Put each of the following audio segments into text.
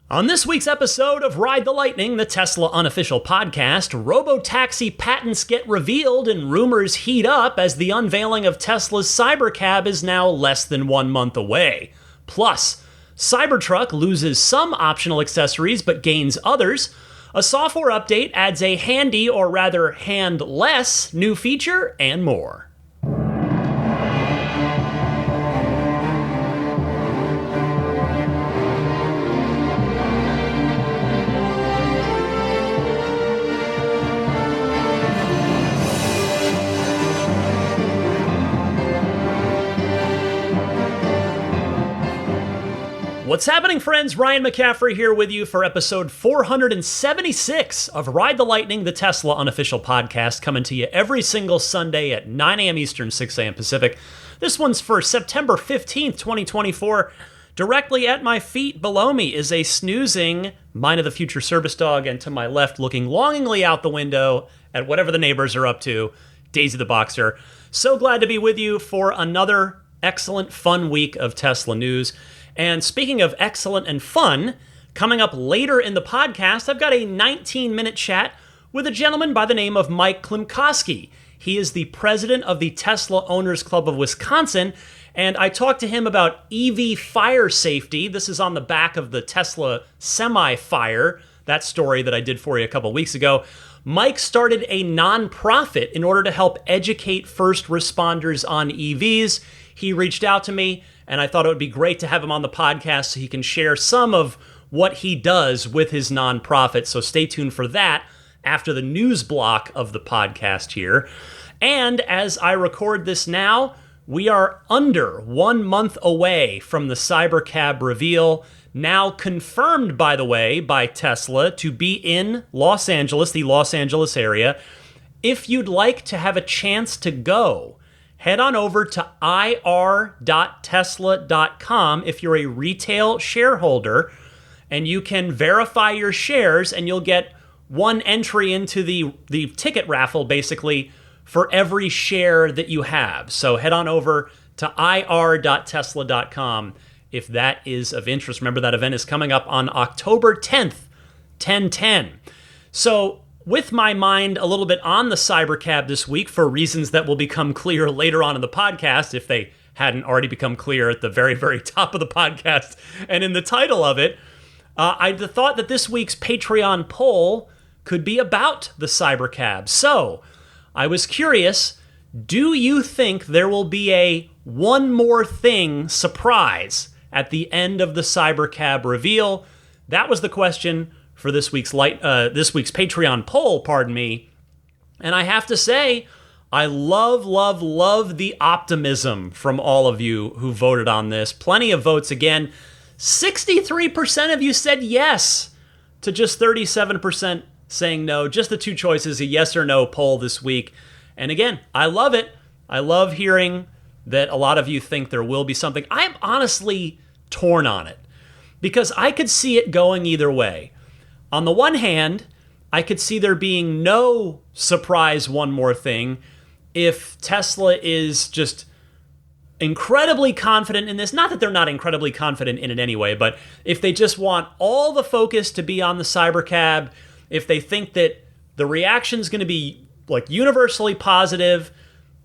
On this week's episode of Ride the Lightning, the Tesla unofficial podcast, Robotaxi patents get revealed and rumors heat up as the unveiling of Tesla's Cybercab is now less than 1 month away. Plus, Cybertruck loses some optional accessories but gains others. A software update adds a handy, or rather handless, new feature, and more. What's happening, friends? Ryan McCaffrey here with you for episode 476 of Ride the Lightning, the Tesla unofficial podcast, coming to you every single Sunday at 9 a.m. Eastern, 6 a.m. Pacific. This one's for September 15th, 2024. Directly at my feet below me is a snoozing Mine of the Future service dog, and to my left, looking longingly out the window at whatever the neighbors are up to, Daisy the Boxer. So glad to be with you for another excellent, fun week of Tesla news. And speaking of excellent and fun, coming up later in the podcast, I've got a 19-minute chat with a gentleman by the name of Mike Klimkowski. He is the president of the Tesla Owners Club of Wisconsin, and I talked to him about EV fire safety. This is on the back of the Tesla semi-fire, that story that I did for you a couple weeks ago. Mike started a nonprofit in order to help educate first responders on EVs. He reached out to me, and I thought it would be great to have him on the podcast so he can share some of what he does with his nonprofit. So stay tuned for that after the news block of the podcast here. And as I record this now, we are under 1 month away from the Cybercab reveal, now confirmed, by the way, by Tesla to be in Los Angeles, the Los Angeles area. If you'd like to have a chance to go, head on over to ir.tesla.com if you're a retail shareholder, and you can verify your shares, and you'll get one entry into the ticket raffle, basically, for every share that you have. So head on over to ir.tesla.com if that is of interest. Remember, that event is coming up on October 10th, 10/10. So with my mind a little bit on the Cybercab this week, for reasons that will become clear later on in the podcast, if they hadn't already become clear at the very, very top of the podcast and in the title of it, I thought that this week's Patreon poll could be about the Cybercab. So I was curious, do you think there will be a one more thing surprise at the end of the Cybercab reveal? That was the question for this week's Patreon poll, And I have to say, I love the optimism from all of you who voted on this. Plenty of votes again. 63% of you said yes, to just 37% saying no. Just the two choices, a yes or no poll this week. And again, I love it. I love hearing that a lot of you think there will be something. I'm honestly torn on it, because I could see it going either way. On the one hand, I could see there being no surprise one more thing if Tesla is just incredibly confident in this. Not that they're not incredibly confident in it anyway, but if they just want all the focus to be on the Cybercab, if they think that the reaction's going to be like universally positive,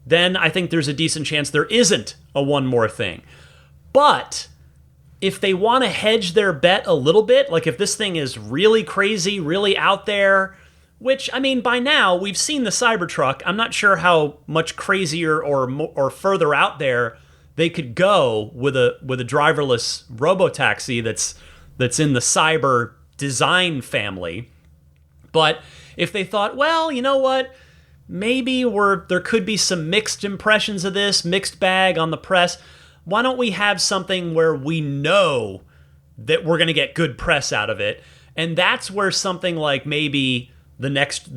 then I think there's a decent chance there isn't a one more thing. But if they want to hedge their bet a little bit, like if this thing is really crazy, really out there, which, I mean, by now we've seen the Cybertruck. I'm not sure how much crazier or further out there they could go with a driverless Robotaxi that's in the Cyber design family. But if they thought, well, you know what, maybe there could be some mixed impressions of this, mixed bag on the press, why don't we have something where we know that we're going to get good press out of it? And that's where something like maybe the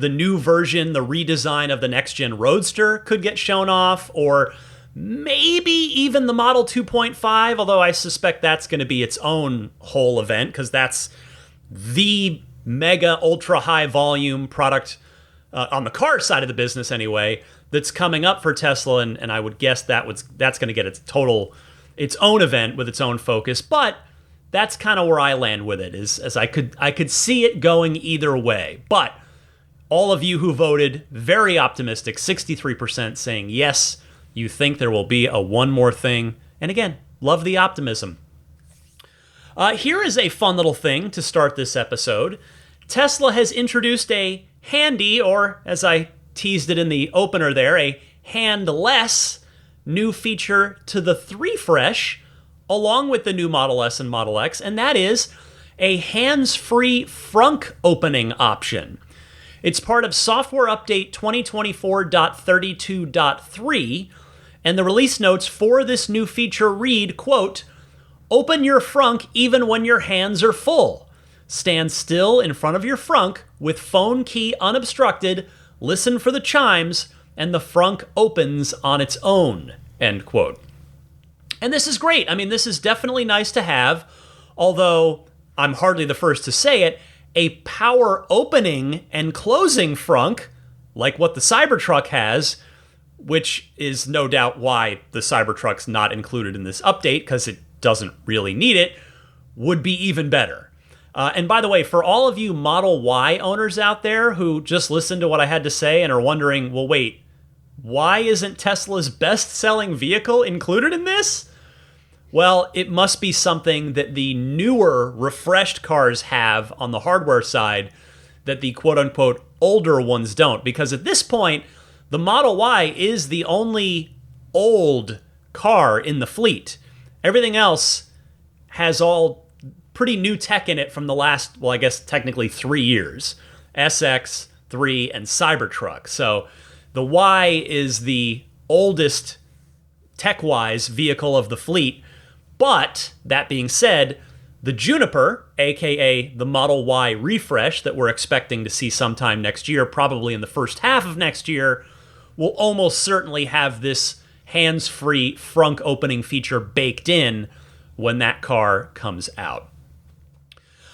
new version, the redesign of the next-gen Roadster could get shown off, or maybe even the Model 2.5, although I suspect that's going to be its own whole event, because that's the mega ultra high volume product on the car side of the business anyway, that's coming up for Tesla, and I would guess that's going to get its own event with its own focus. But that's kind of where I land with it, is as I could see it going either way. But all of you who voted, very optimistic, 63% saying yes, you think there will be a one more thing. And again, love the optimism. Here is a fun little thing to start this episode. Tesla has introduced a handy, or as I teased it in the opener there, a handless new feature to the 3 Fresh, along with the new Model S and Model X, and that is a hands-free frunk opening option. It's part of software update 2024.32.3, and the release notes for this new feature read, quote, "Open your frunk even when your hands are full. Stand still in front of your frunk with phone key unobstructed, listen for the chimes, and the frunk opens on its own," end quote. And this is great. I mean, this is definitely nice to have, although I'm hardly the first to say it, a power opening and closing frunk, like what the Cybertruck has, which is no doubt why the Cybertruck's not included in this update, because it doesn't really need it, would be even better. And by the way, for all of you Model Y owners out there who just listened to what I had to say and are wondering, well, wait, why isn't Tesla's best-selling vehicle included in this? Well, it must be something that the newer, refreshed cars have on the hardware side that the quote-unquote older ones don't. Because at this point, the Model Y is the only old car in the fleet. Everything else has all pretty new tech in it from the last, well, I guess technically 3 years. SX, 3, and Cybertruck. So the Y is the oldest tech-wise vehicle of the fleet. But, that being said, the Juniper, aka the Model Y refresh that we're expecting to see sometime next year, probably in the first half of next year, will almost certainly have this hands-free frunk opening feature baked in when that car comes out.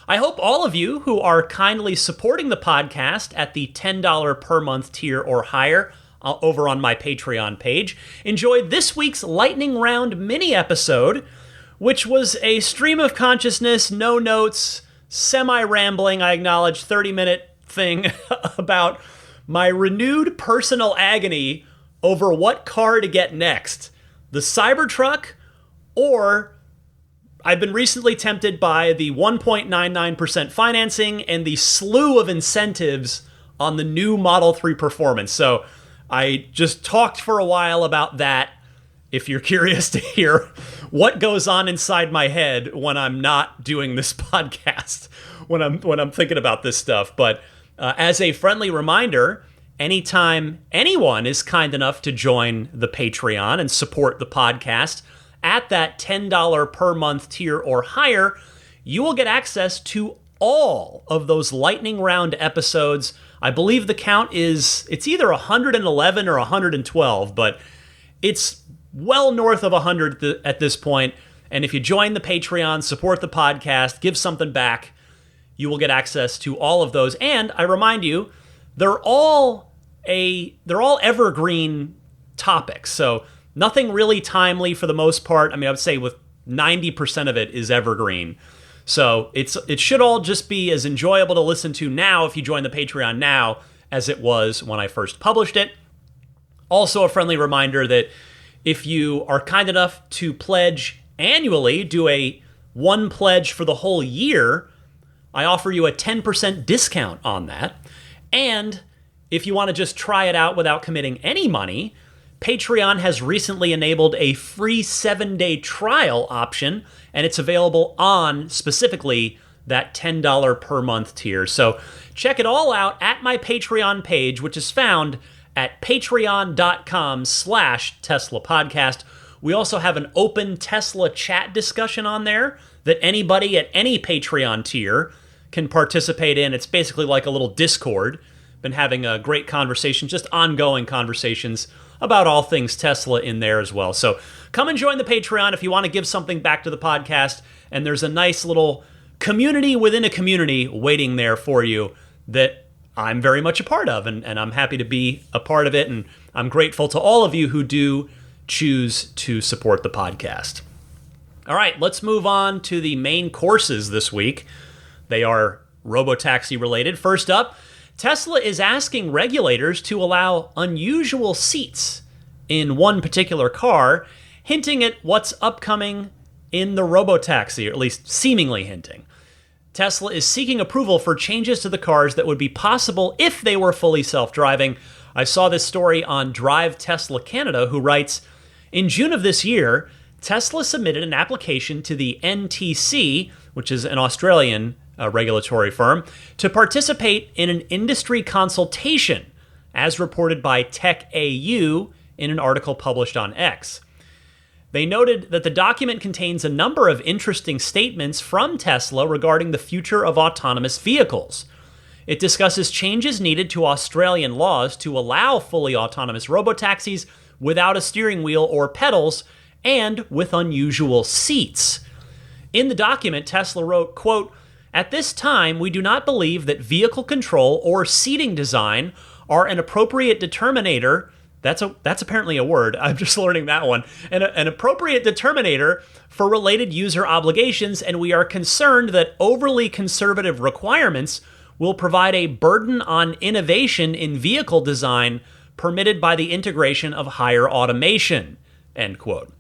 I hope all of you who are kindly supporting the podcast at the $10 per month tier or higher over on my Patreon page enjoyed this week's Lightning Round mini episode, which was a stream of consciousness, no notes, semi-rambling, I acknowledge, 30-minute thing about my renewed personal agony over what car to get next, the Cybertruck, or I've been recently tempted by the 1.99% financing and the slew of incentives on the new Model 3 Performance. So I just talked for a while about that, if you're curious to hear what goes on inside my head when I'm not doing this podcast, when I'm thinking about this stuff. But as a friendly reminder, anytime anyone is kind enough to join the Patreon and support the podcast at that $10 per month tier or higher, you will get access to all of those lightning round episodes. I believe the count is, it's either 111 or 112, but it's well north of 100 at this point. And if you join the Patreon, support the podcast, give something back, you will get access to all of those. And I remind you, they're all evergreen topics. So nothing really timely for the most part. I mean, I would say with 90% of it is evergreen. So it should all just be as enjoyable to listen to now if you join the Patreon now as it was when I first published it. Also a friendly reminder that if you are kind enough to pledge annually, do a one pledge for the whole year, I offer you a 10% discount on that. And if you want to just try it out without committing any money, Patreon has recently enabled a free 7-day trial option, and it's available on specifically that $10 per month tier. So check it all out at my Patreon page, which is found at patreon.com/Tesla podcast. We also have an open Tesla chat discussion on there that anybody at any Patreon tier can participate in. It's basically like a little Discord. Been having a great conversation, just ongoing conversations about all things Tesla in there as well. So come and join the Patreon if you want to give something back to the podcast. And there's a nice little community within a community waiting there for you that I'm very much a part of. And I'm happy to be a part of it. And I'm grateful to all of you who do choose to support the podcast. All right, let's move on to the main courses this week. They are Robotaxi related. First up, Tesla is asking regulators to allow unusual seats in one particular car, hinting at what's upcoming in the Robotaxi, or at least seemingly hinting. Tesla is seeking approval for changes to the cars that would be possible if they were fully self-driving. I saw this story on Drive Tesla Canada, who writes, in June of this year, Tesla submitted an application to the NTC, which is an Australian regulatory firm, to participate in an industry consultation, as reported by TechAU in an article published on X. They noted that the document contains a number of interesting statements from Tesla regarding the future of autonomous vehicles. It discusses changes needed to Australian laws to allow fully autonomous robotaxis without a steering wheel or pedals and with unusual seats. In the document, Tesla wrote, quote, at this time, we do not believe that vehicle control or seating design are an appropriate determinator. That's apparently a word. I'm just learning that one. An appropriate determinator for related user obligations, and we are concerned that overly conservative requirements will provide a burden on innovation in vehicle design permitted by the integration of higher automation, end quote.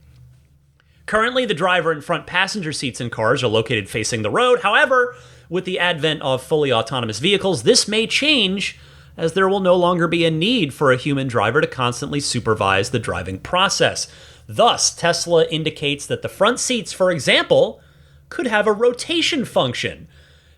Currently, the driver and front passenger seats in cars are located facing the road. However, with the advent of fully autonomous vehicles, this may change, as there will no longer be a need for a human driver to constantly supervise the driving process. Thus, Tesla indicates that the front seats, for example, could have a rotation function,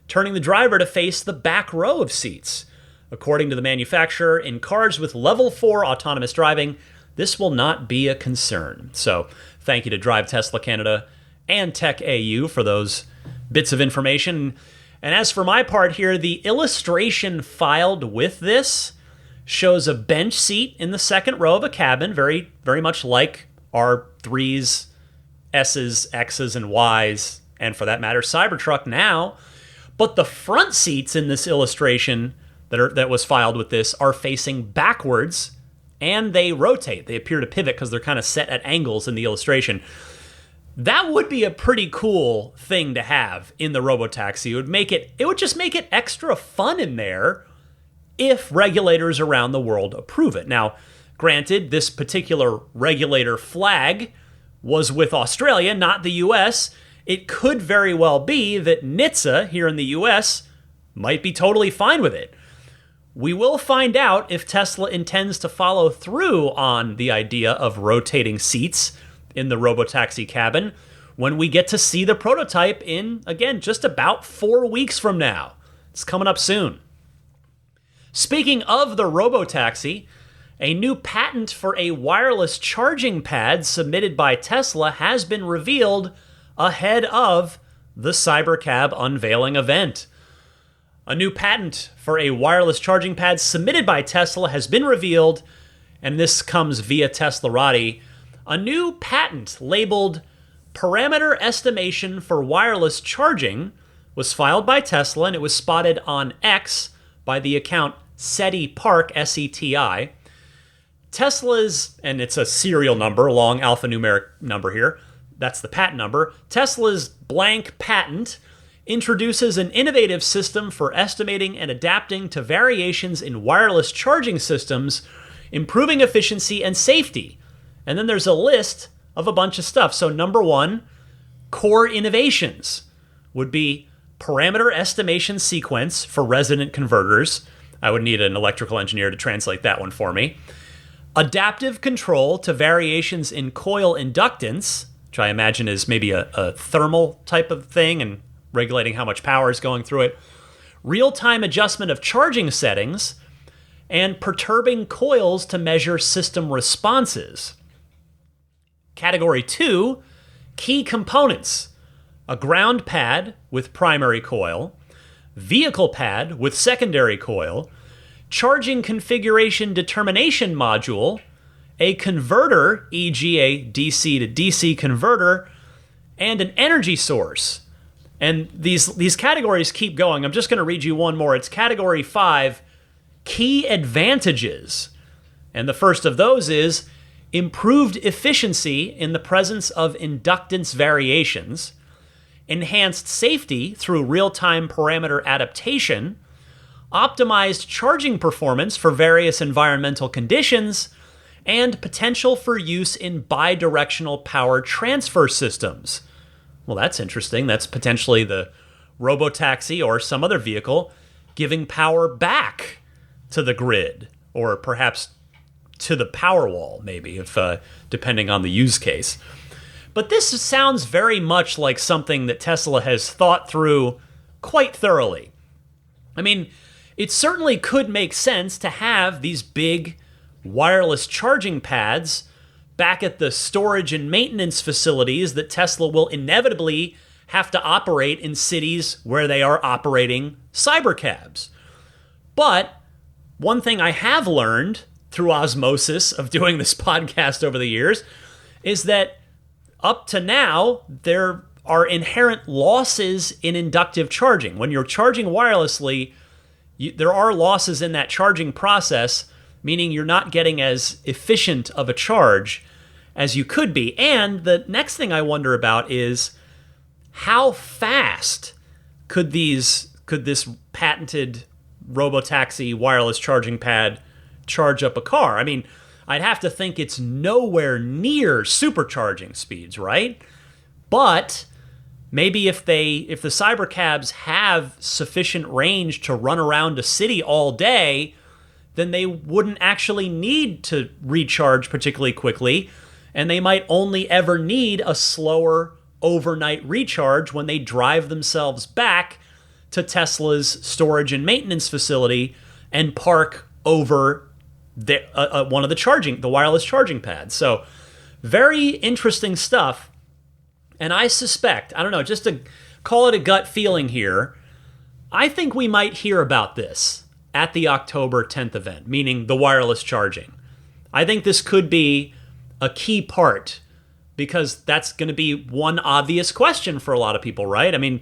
turning the driver to face the back row of seats. According to the manufacturer, in cars with level 4 autonomous driving, this will not be a concern. So, thank you to Drive Tesla Canada and TechAU for those bits of information. And as for my part here, the illustration filed with this shows a bench seat in the second row of a cabin, very, very much like our 3s, S's, X's, and Y's, and for that matter, Cybertruck now. But the front seats in this illustration that was filed with this are facing backwards, and they rotate. They appear to pivot because they're kind of set at angles in the illustration. That would be a pretty cool thing to have in the Robotaxi. It would just make it extra fun in there if regulators around the world approve it. Now, granted, this particular regulator flag was with Australia, not the US. It could very well be that NHTSA here in the US might be totally fine with it. We will find out if Tesla intends to follow through on the idea of rotating seats in the Robotaxi cabin when we get to see the prototype in, again, just about 4 weeks from now. It's coming up soon. Speaking of the Robotaxi, a new patent for a wireless charging pad submitted by Tesla has been revealed ahead of the Cybercab unveiling event. A new patent for a wireless charging pad submitted by Tesla has been revealed, and this comes via Teslarati. A new patent labeled Parameter Estimation for Wireless Charging was filed by Tesla, and it was spotted on X by the account SETI Park, S-E-T-I. Tesla's, and it's a serial number, long alphanumeric number here, that's the patent number. Tesla's blank patent introduces an innovative system for estimating and adapting to variations in wireless charging systems, improving efficiency and safety. And then there's a list of a bunch of stuff. So number 1, core innovations would be parameter estimation sequence for resonant converters. I would need an electrical engineer to translate that one for me. Adaptive control to variations in coil inductance, which I imagine is maybe a thermal type of thing and regulating how much power is going through it, real-time adjustment of charging settings, and perturbing coils to measure system responses. Category 2, key components: a ground pad with primary coil, vehicle pad with secondary coil, charging configuration determination module, a converter, e.g. a DC to DC converter, and an energy source. And these categories keep going. I'm just going to read you one more. It's category 5, key advantages. And the first of those is improved efficiency in the presence of inductance variations, enhanced safety through real-time parameter adaptation, optimized charging performance for various environmental conditions, and potential for use in bidirectional power transfer systems. Well, that's interesting. That's potentially the Robotaxi or some other vehicle giving power back to the grid, or perhaps to the power wall, maybe, if depending on the use case. But this sounds very much like something that Tesla has thought through quite thoroughly. I mean, it certainly could make sense to have these big wireless charging pads back at the storage and maintenance facilities that Tesla will inevitably have to operate in cities where they are operating cybercabs. But one thing I have learned through osmosis of doing this podcast over the years is that up to now, there are inherent losses in inductive charging. When you're charging wirelessly, there are losses in that charging process, meaning you're not getting as efficient of a charge as you could be. And the next thing I wonder about is how fast could this patented Robotaxi wireless charging pad charge up a car? I mean, I'd have to think it's nowhere near supercharging speeds, right? But maybe if the Cybercabs have sufficient range to run around a city all day, then they wouldn't actually need to recharge particularly quickly, and they might only ever need a slower overnight recharge when they drive themselves back to Tesla's storage and maintenance facility and park over one of the wireless charging pads. So very interesting stuff. And I suspect, I don't know, just to call it a gut feeling here, I think we might hear about this at the October 10th event, meaning the wireless charging. I think this could be a key part, because that's going to be one obvious question for a lot of people, right? I mean,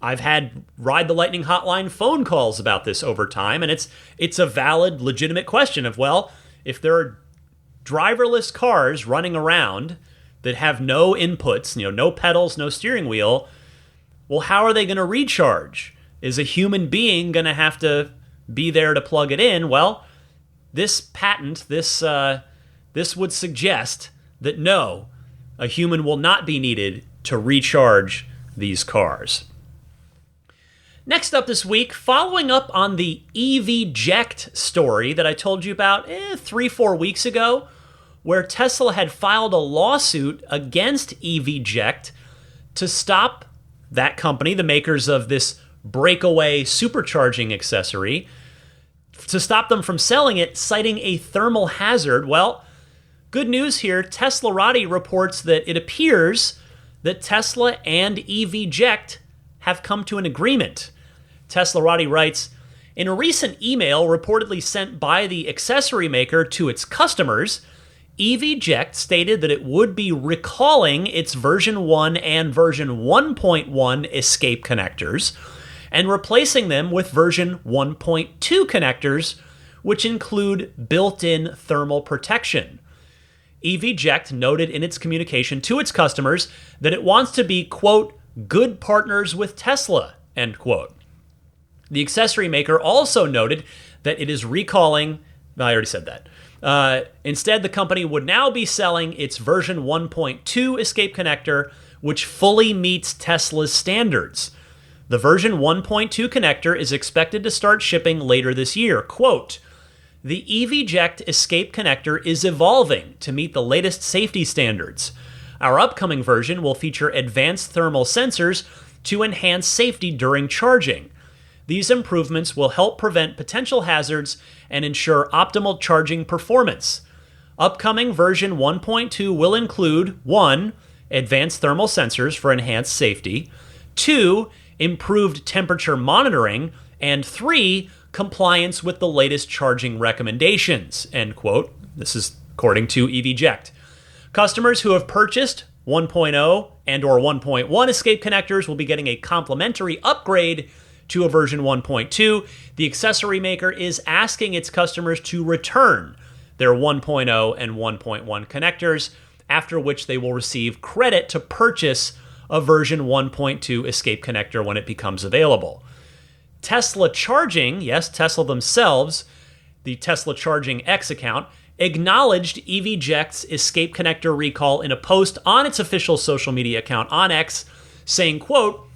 I've had Ride the Lightning hotline phone calls about this over time, and it's a valid, legitimate question of, well, if there are driverless cars running around that have no inputs, no pedals, no steering wheel, well, how are they going to recharge? Is a human being going to have to be there to plug it in? Well, this patent, this would suggest that no, a human will not be needed to recharge these cars. Next up this week, following up on the EVject story that I told you about 3-4 weeks ago, where Tesla had filed a lawsuit against EVject to stop that company, the makers of this breakaway supercharging accessory, to stop them from selling it, citing a thermal hazard. Well, good news here. Teslarati reports that it appears that Tesla and EVject have come to an agreement. Teslarati writes, in a recent email reportedly sent by the accessory maker to its customers, EVject stated that it would be recalling its version 1 and version 1.1 escape connectors and replacing them with version 1.2 connectors, which include built-in thermal protection. EVject noted in its communication to its customers that it wants to be, quote, good partners with Tesla, end quote. The accessory maker also noted that it is recalling, I already said that. Instead, the company would now be selling its version 1.2 escape connector, which fully meets Tesla's standards. The version 1.2 connector is expected to start shipping later this year. Quote, the EVject escape connector is evolving to meet the latest safety standards. Our upcoming version will feature advanced thermal sensors to enhance safety during charging. These improvements will help prevent potential hazards and ensure optimal charging performance. Upcoming version 1.2 will include 1. Advanced thermal sensors for enhanced safety, 2. Improved temperature monitoring, and 3. Compliance with the latest charging recommendations, end quote. This is according to EVject. Customers who have purchased 1.0 and or 1.1 escape connectors will be getting a complimentary upgrade to a version 1.2. The accessory maker is asking its customers to return their 1.0 and 1.1 connectors, after which they will receive credit to purchase a version 1.2 escape connector when it becomes available. Tesla Charging, yes, Tesla themselves, the Tesla Charging X account, acknowledged EVJect's escape connector recall in a post on its official social media account on X, saying, quote,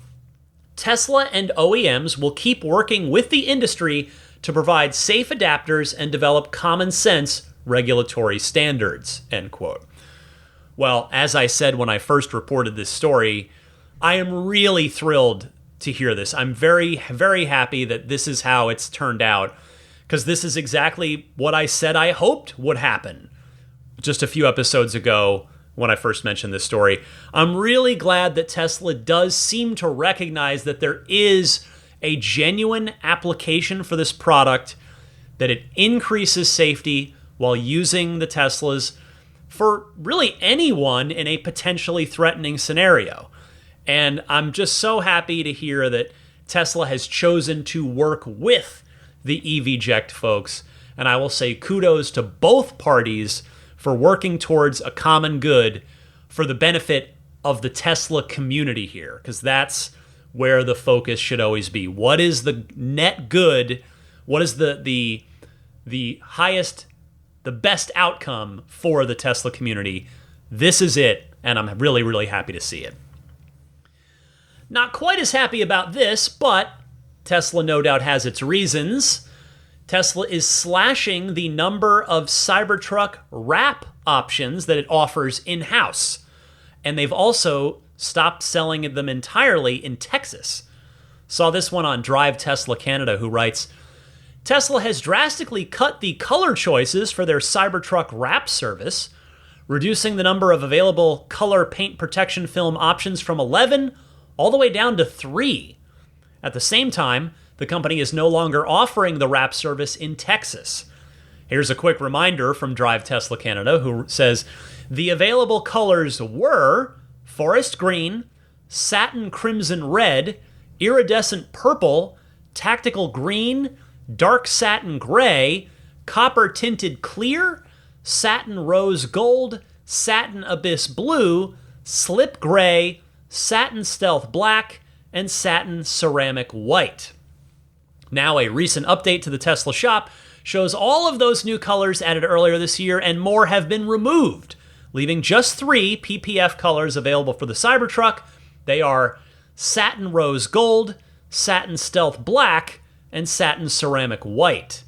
Tesla and OEMs will keep working with the industry to provide safe adapters and develop common sense regulatory standards, end quote. Well, as I said when I first reported this story, I am really thrilled to hear this. I'm very, very happy that this is how it's turned out, because this is exactly what I said I hoped would happen just a few episodes ago when I first mentioned this story. I'm really glad that Tesla does seem to recognize that there is a genuine application for this product, that it increases safety while using the Teslas for really anyone in a potentially threatening scenario. And I'm just so happy to hear that Tesla has chosen to work with the EVJect folks. And I will say kudos to both parties for working towards a common good for the benefit of the Tesla community here, because that's where the focus should always be. What is the net good? What is the highest, the best outcome for the Tesla community? This is it, and I'm really, really happy to see it. Not quite as happy about this, but Tesla no doubt has its reasons. Tesla is slashing the number of Cybertruck wrap options that it offers in-house. And they've also stopped selling them entirely in Texas. Saw this one on Drive Tesla Canada, who writes, Tesla has drastically cut the color choices for their Cybertruck wrap service, reducing the number of available color paint protection film options from 11 all the way down to 3. At the same time, the company is no longer offering the wrap service in Texas. Here's a quick reminder from Drive Tesla Canada, who says, the available colors were forest green, satin crimson red, iridescent purple, tactical green, dark satin gray, copper tinted clear, satin rose gold, satin abyss blue, slip gray, satin stealth black, and satin ceramic white. Now, a recent update to the Tesla shop shows all of those new colors added earlier this year, and more have been removed, leaving just 3 PPF colors available for the Cybertruck. They are satin rose gold, satin stealth black, and satin ceramic white.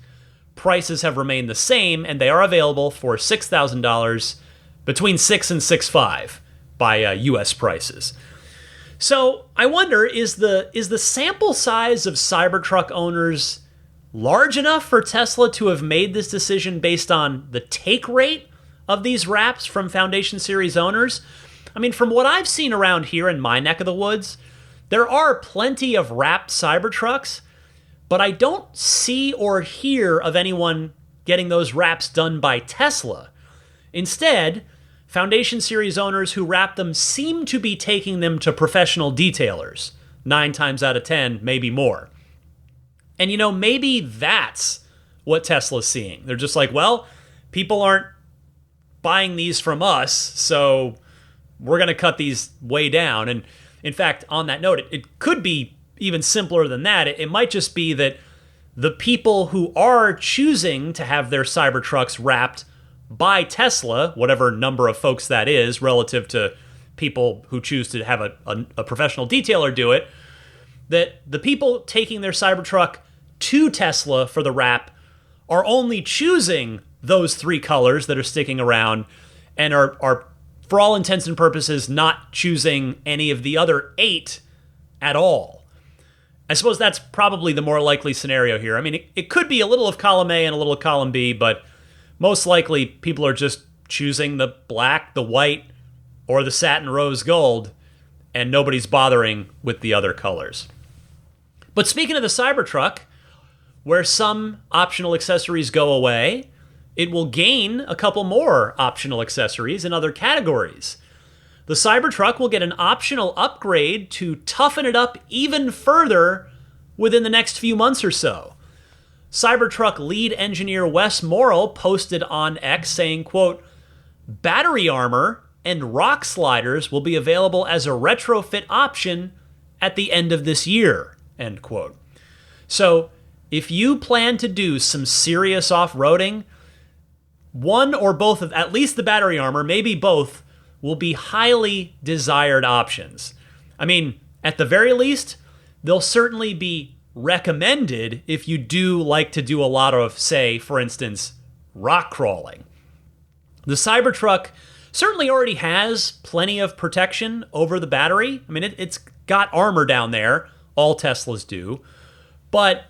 Prices have remained the same, and they are available for $6,000, between $6,000 and $6,500 by U.S. prices. So I wonder, is the sample size of Cybertruck owners large enough for Tesla to have made this decision based on the take rate of these wraps from Foundation Series owners? I mean, from what I've seen around here in my neck of the woods, there are plenty of wrapped Cybertrucks, but I don't see or hear of anyone getting those wraps done by Tesla. Instead, Foundation Series owners who wrap them seem to be taking them to professional detailers, 9 times out of 10, maybe more. And maybe that's what Tesla's seeing. They're just like, well, people aren't buying these from us, so we're going to cut these way down. And in fact, on that note, it could be even simpler than that. It might just be that the people who are choosing to have their Cybertrucks wrapped by Tesla, whatever number of folks that is relative to people who choose to have a professional detailer do it, that the people taking their Cybertruck to Tesla for the wrap are only choosing those 3 colors that are sticking around and are for all intents and purposes not choosing any of the other 8 at all. I suppose that's probably the more likely scenario here. I mean, it could be a little of column A and a little of column B, but most likely people are just choosing the black, the white, or the satin rose gold, and nobody's bothering with the other colors. But speaking of the Cybertruck, where some optional accessories go away, it will gain a couple more optional accessories in other categories. The Cybertruck will get an optional upgrade to toughen it up even further within the next few months or so. Cybertruck lead engineer Wes Morrill posted on X saying, quote, battery armor and rock sliders will be available as a retrofit option at the end of this year, end quote. So if you plan to do some serious off-roading, one or both of, at least the battery armor, maybe both, will be highly desired options. I mean, at the very least, they'll certainly be recommended if you do like to do a lot of, say, for instance, rock crawling. The Cybertruck certainly already has plenty of protection over the battery. I mean, it's got armor down there. All Teslas do. But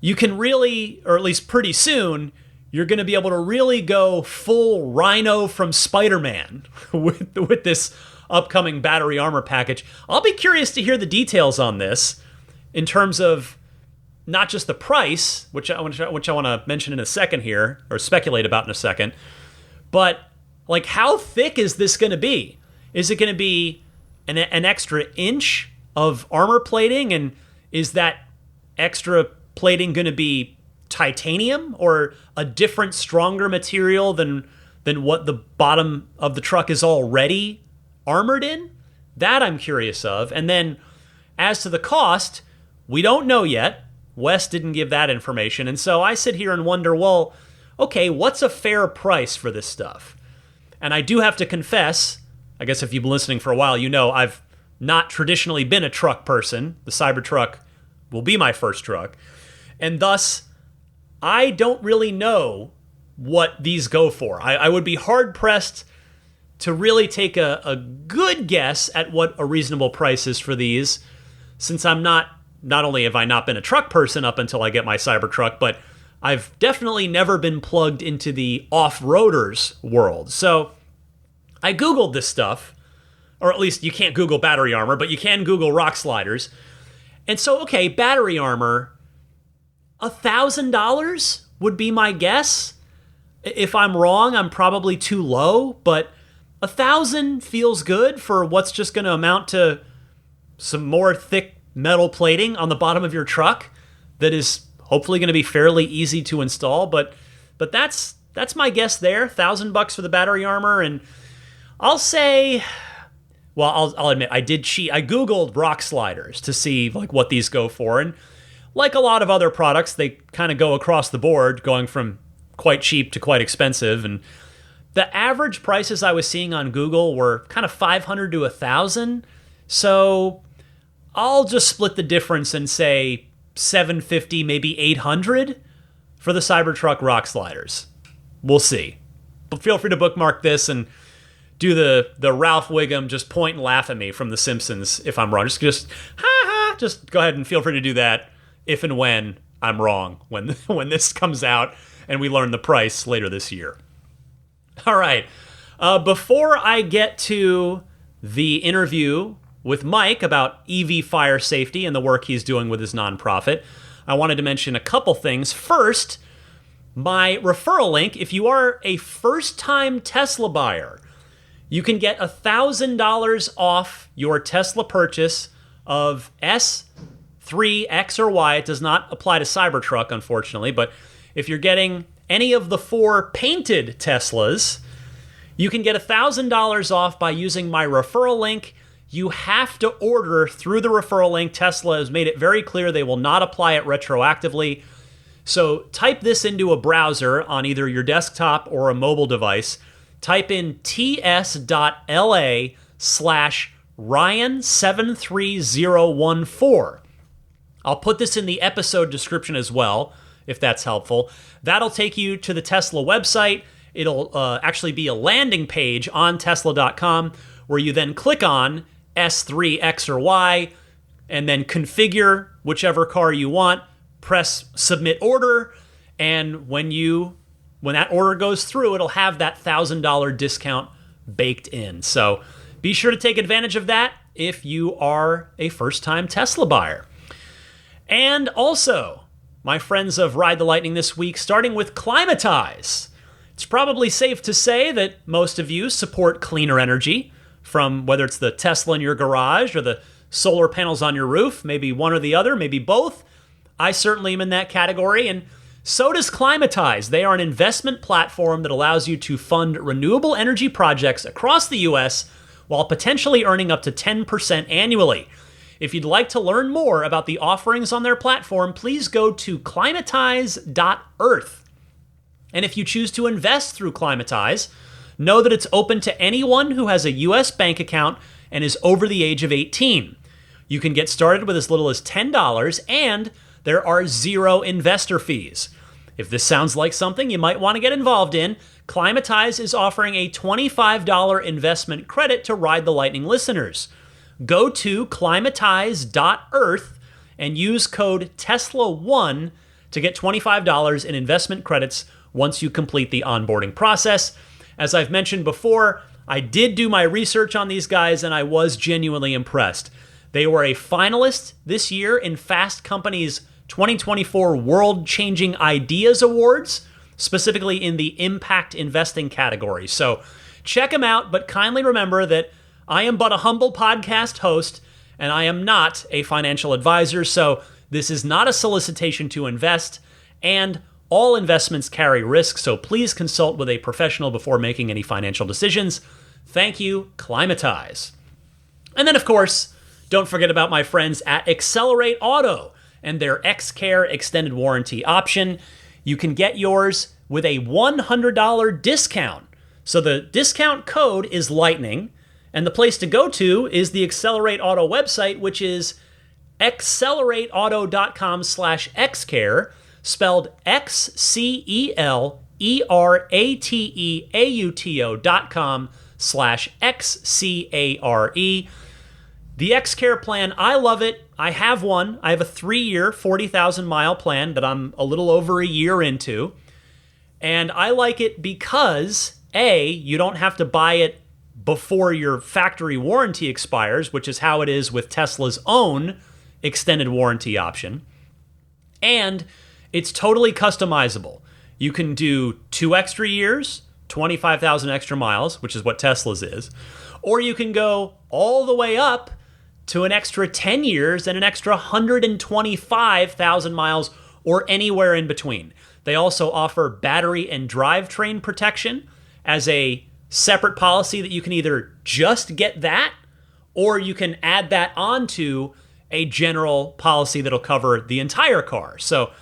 you can really, or at least pretty soon, you're going to be able to really go full Rhino from Spider-Man with this upcoming battery armor package. I'll be curious to hear the details on this in terms of not just the price, which I want to mention in a second here, or speculate about in a second, but like how thick is this going to be? Is it going to be an extra inch of armor plating, and is that extra plating going to be titanium or a different, stronger material than what the bottom of the truck is already armored in? That I'm curious of. And then as to the cost, we don't know yet. Wes didn't give that information. And so I sit here and wonder, well, okay, what's a fair price for this stuff? And I do have to confess, I guess if you've been listening for a while, you know I've not traditionally been a truck person. The Cybertruck will be my first truck. And thus, I don't really know what these go for. I would be hard-pressed to really take a good guess at what a reasonable price is for these, since I'm not only have I not been a truck person up until I get my Cybertruck, but I've definitely never been plugged into the off-roaders world. So I Googled this stuff, or at least you can't Google battery armor, but you can Google rock sliders. And so, okay, battery armor, $1,000 would be my guess. If I'm wrong, I'm probably too low, but $1,000 feels good for what's just going to amount to some more thick metal plating on the bottom of your truck that is hopefully going to be fairly easy to install. But that's my guess there. $1,000 for the battery armor, and I'll say, well, I'll admit I did cheat. I Googled rock sliders to see like what these go for, and like a lot of other products, they kind of go across the board, going from quite cheap to quite expensive. And the average prices I was seeing on Google were kind of $500 to $1,000. So I'll just split the difference and say $750, maybe $800 for the Cybertruck rock sliders. We'll see. But feel free to bookmark this and do the Ralph Wiggum just point and laugh at me from The Simpsons if I'm wrong. Just go ahead and feel free to do that if and when I'm wrong, when this comes out and we learn the price later this year. All right. Before I get to the interview with Mike about EV fire safety and the work he's doing with his nonprofit, I wanted to mention a couple things. First, my referral link. If you are a first-time Tesla buyer, you can get $1,000 off your Tesla purchase of S3, X, or Y. It does not apply to Cybertruck, unfortunately, but if you're getting any of the 4 painted Teslas, you can get $1,000 off by using my referral link. You have to order through the referral link. Tesla has made it very clear they will not apply it retroactively. So type this into a browser on either your desktop or a mobile device. Type in ts.la/Ryan73014. I'll put this in the episode description as well, if that's helpful. That'll take you to the Tesla website. It'll actually be a landing page on Tesla.com where you then click on S3, X, or Y, and then configure whichever car you want, press submit order, and when that order goes through, it'll have that $1,000 discount baked in. So be sure to take advantage of that if you are a first-time Tesla buyer. And also, my friends of Ride the Lightning this week, starting with Climatize. It's probably safe to say that most of you support cleaner energy, from whether it's the Tesla in your garage or the solar panels on your roof, maybe one or the other, maybe both. I certainly am in that category, and So does Climatize. They are an investment platform that allows you to fund renewable energy projects across the U.S. while potentially earning up to 10% annually. If you'd like to learn more about the offerings on their platform, please go to climatize.earth. And if you choose to invest through Climatize, know that it's open to anyone who has a U.S. bank account and is over the age of 18. You can get started with as little as $10, and there are 0 investor fees. If this sounds like something you might want to get involved in, Climatize is offering a $25 investment credit to Ride the Lightning listeners. Go to climatize.earth and use code TESLA1 to get $25 in investment credits once you complete the onboarding process. As I've mentioned before, I did do my research on these guys and I was genuinely impressed. They were a finalist this year in Fast Company's 2024 World Changing Ideas Awards, specifically in the impact investing category. So check them out, but kindly remember that I am but a humble podcast host, and I am not a financial advisor, so this is not a solicitation to invest, and all investments carry risk, so please consult with a professional before making any financial decisions. Thank you, Climatize. And then, of course, don't forget about my friends at Accelerate Auto and their XCare extended warranty option. You can get yours with a $100 discount. So the discount code is Lightning, and the place to go to is the Accelerate Auto website, which is accelerateauto.com/xcare, spelled XCELERATEAUTO.com/XCARE. The XCare plan, I love it. I have one. I have a 3-year, 40,000-mile plan that I'm a little over a year into. And I like it because, A, you don't have to buy it before your factory warranty expires, which is how it is with Tesla's own extended warranty option. And it's totally customizable. You can do 2 extra years, 25,000 extra miles, which is what Tesla's is, or you can go all the way up to an extra 10 years and an extra 125,000 miles, or anywhere in between. They also offer battery and drivetrain protection as a separate policy that you can either just get that, or you can add that onto a general policy that'll cover the entire car. So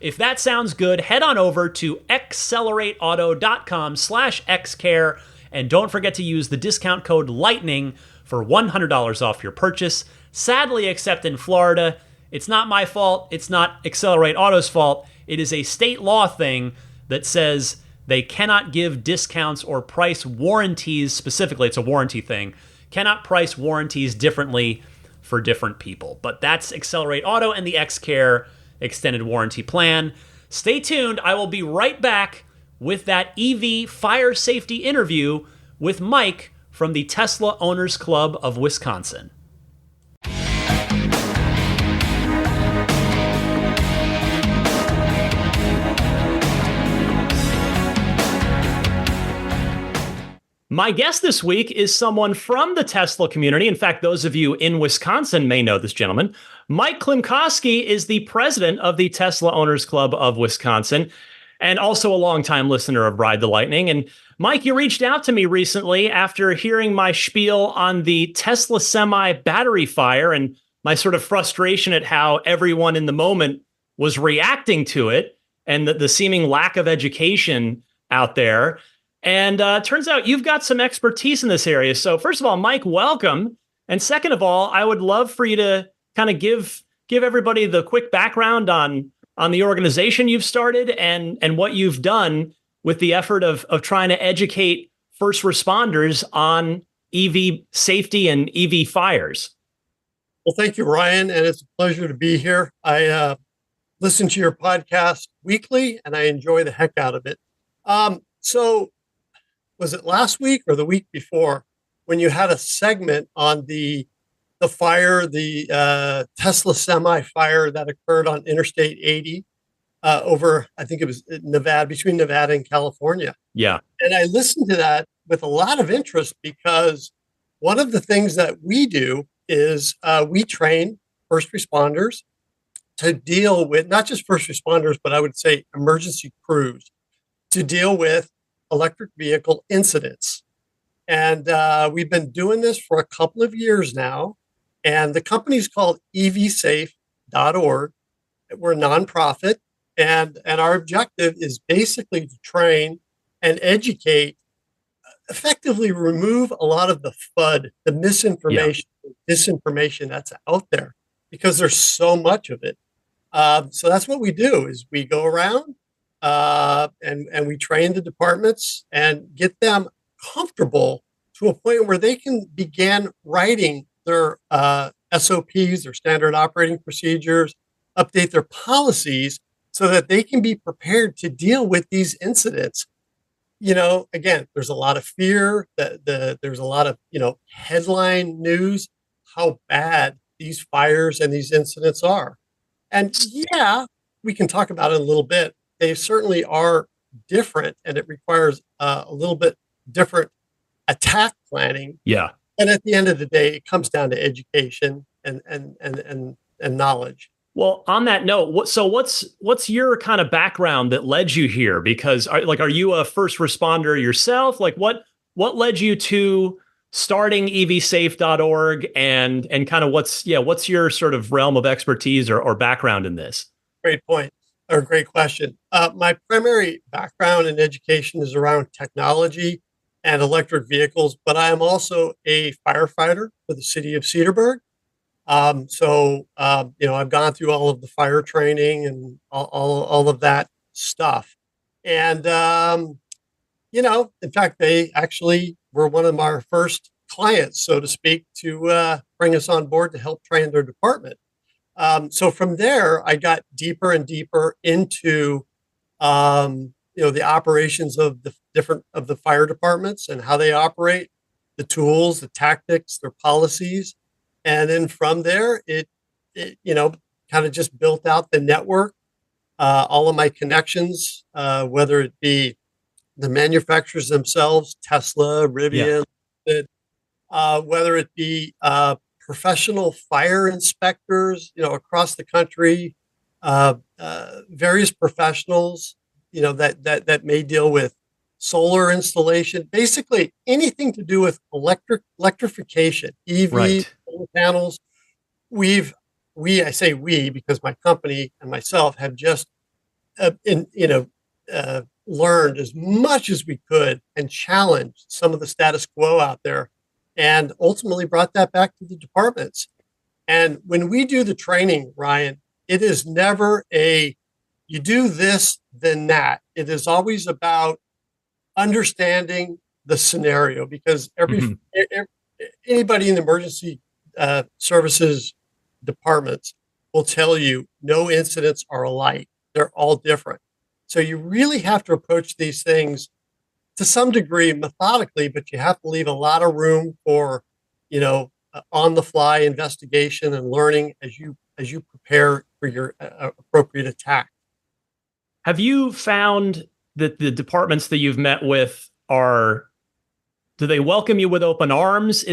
if that sounds good, head on over to accelerateauto.com/xcare, and don't forget to use the discount code Lightning for $100 off your purchase. Sadly, except in Florida, it's not my fault. It's not Accelerate Auto's fault. It is a state law thing that says they cannot give discounts or price warranties, specifically, it's a warranty thing, cannot price warranties differently for different people. But that's Accelerate Auto and the XCare extended warranty plan. Stay tuned. I will be right back with that EV fire safety interview with Mike from the Tesla Owners Club of Wisconsin. My guest this week is someone from the Tesla community. In fact, those of you in Wisconsin may know this gentleman. Mike Klimkowski is the president of the Tesla Owners Club of Wisconsin and also a longtime listener of Ride the Lightning. And Mike, you reached out to me recently after hearing my spiel on the Tesla Semi battery fire and my sort of frustration at how everyone in the moment was reacting to it and the seeming lack of education out there. And turns out you've got some expertise in this area. So first of all, Mike, welcome. And second of all, I would love for you to kind of give everybody the quick background on the organization you've started and what you've done with the effort of trying to educate first responders on EV safety and EV fires. Well, thank you, Ryan. And it's a pleasure to be here. I listen to your podcast weekly and I enjoy the heck out of it. So was it last week or the week before when you had a segment on the fire, the Tesla Semi fire that occurred on Interstate 80 over, I think it was Nevada, between Nevada and California. Yeah. And I listened to that with a lot of interest because one of the things that we do is we train first responders to deal with not just first responders, but I would say emergency crews to deal with electric vehicle incidents. And we've been doing this for a couple of years now. And the company is called evsafe.org. We're a nonprofit. And our objective is basically to train and educate, effectively remove a lot of the FUD, the misinformation, disinformation that's out there, because there's so much of it. So that's what we do is we go around and we train the departments and get them comfortable to a point where they can begin writing their SOPs, their standard operating procedures, update their policies so that they can be prepared to deal with these incidents. Again, there's a lot of fear, there's a lot of, headline news, how bad these fires and these incidents are. And yeah, we can talk about it a little bit. They certainly are different, and it requires a little bit different attack planning. Yeah. And at the end of the day, it comes down to education and knowledge. Well, on that note, what's your kind of background that led you here? Because are you a first responder yourself? Like what led you to starting evsafe.org and kind of what's your sort of realm of expertise or background in this? Great point, or great question. My primary background in education is around technology and electric vehicles, but I am also a firefighter for the city of Cedarburg. I've gone through all of the fire training and all of that stuff. And, in fact, they actually were one of our first clients, so to speak, to bring us on board to help train their department. So from there, I got deeper and deeper into, the operations of the different of the fire departments and how they operate, the tools, the tactics, their policies. And then from there, it kind of just built out the network, all of my connections, whether it be the manufacturers themselves, Tesla, Rivian, whether it be professional fire inspectors, across the country, various professionals, that may deal with solar installation, basically anything to do with electrification, EV, solar panels. I say we because my company and myself have just, learned as much as we could and challenged some of the status quo out there, and ultimately brought that back to the departments. And when we do the training, Ryan, it is never you do this, then that. It is always about understanding the scenario, because anybody in the emergency services departments will tell you no incidents are alike. They're all different. So you really have to approach these things to some degree methodically, but you have to leave a lot of room for, on the fly investigation and learning as you prepare for your appropriate attack. Have you found that the departments that you've met with do they welcome you with open arms?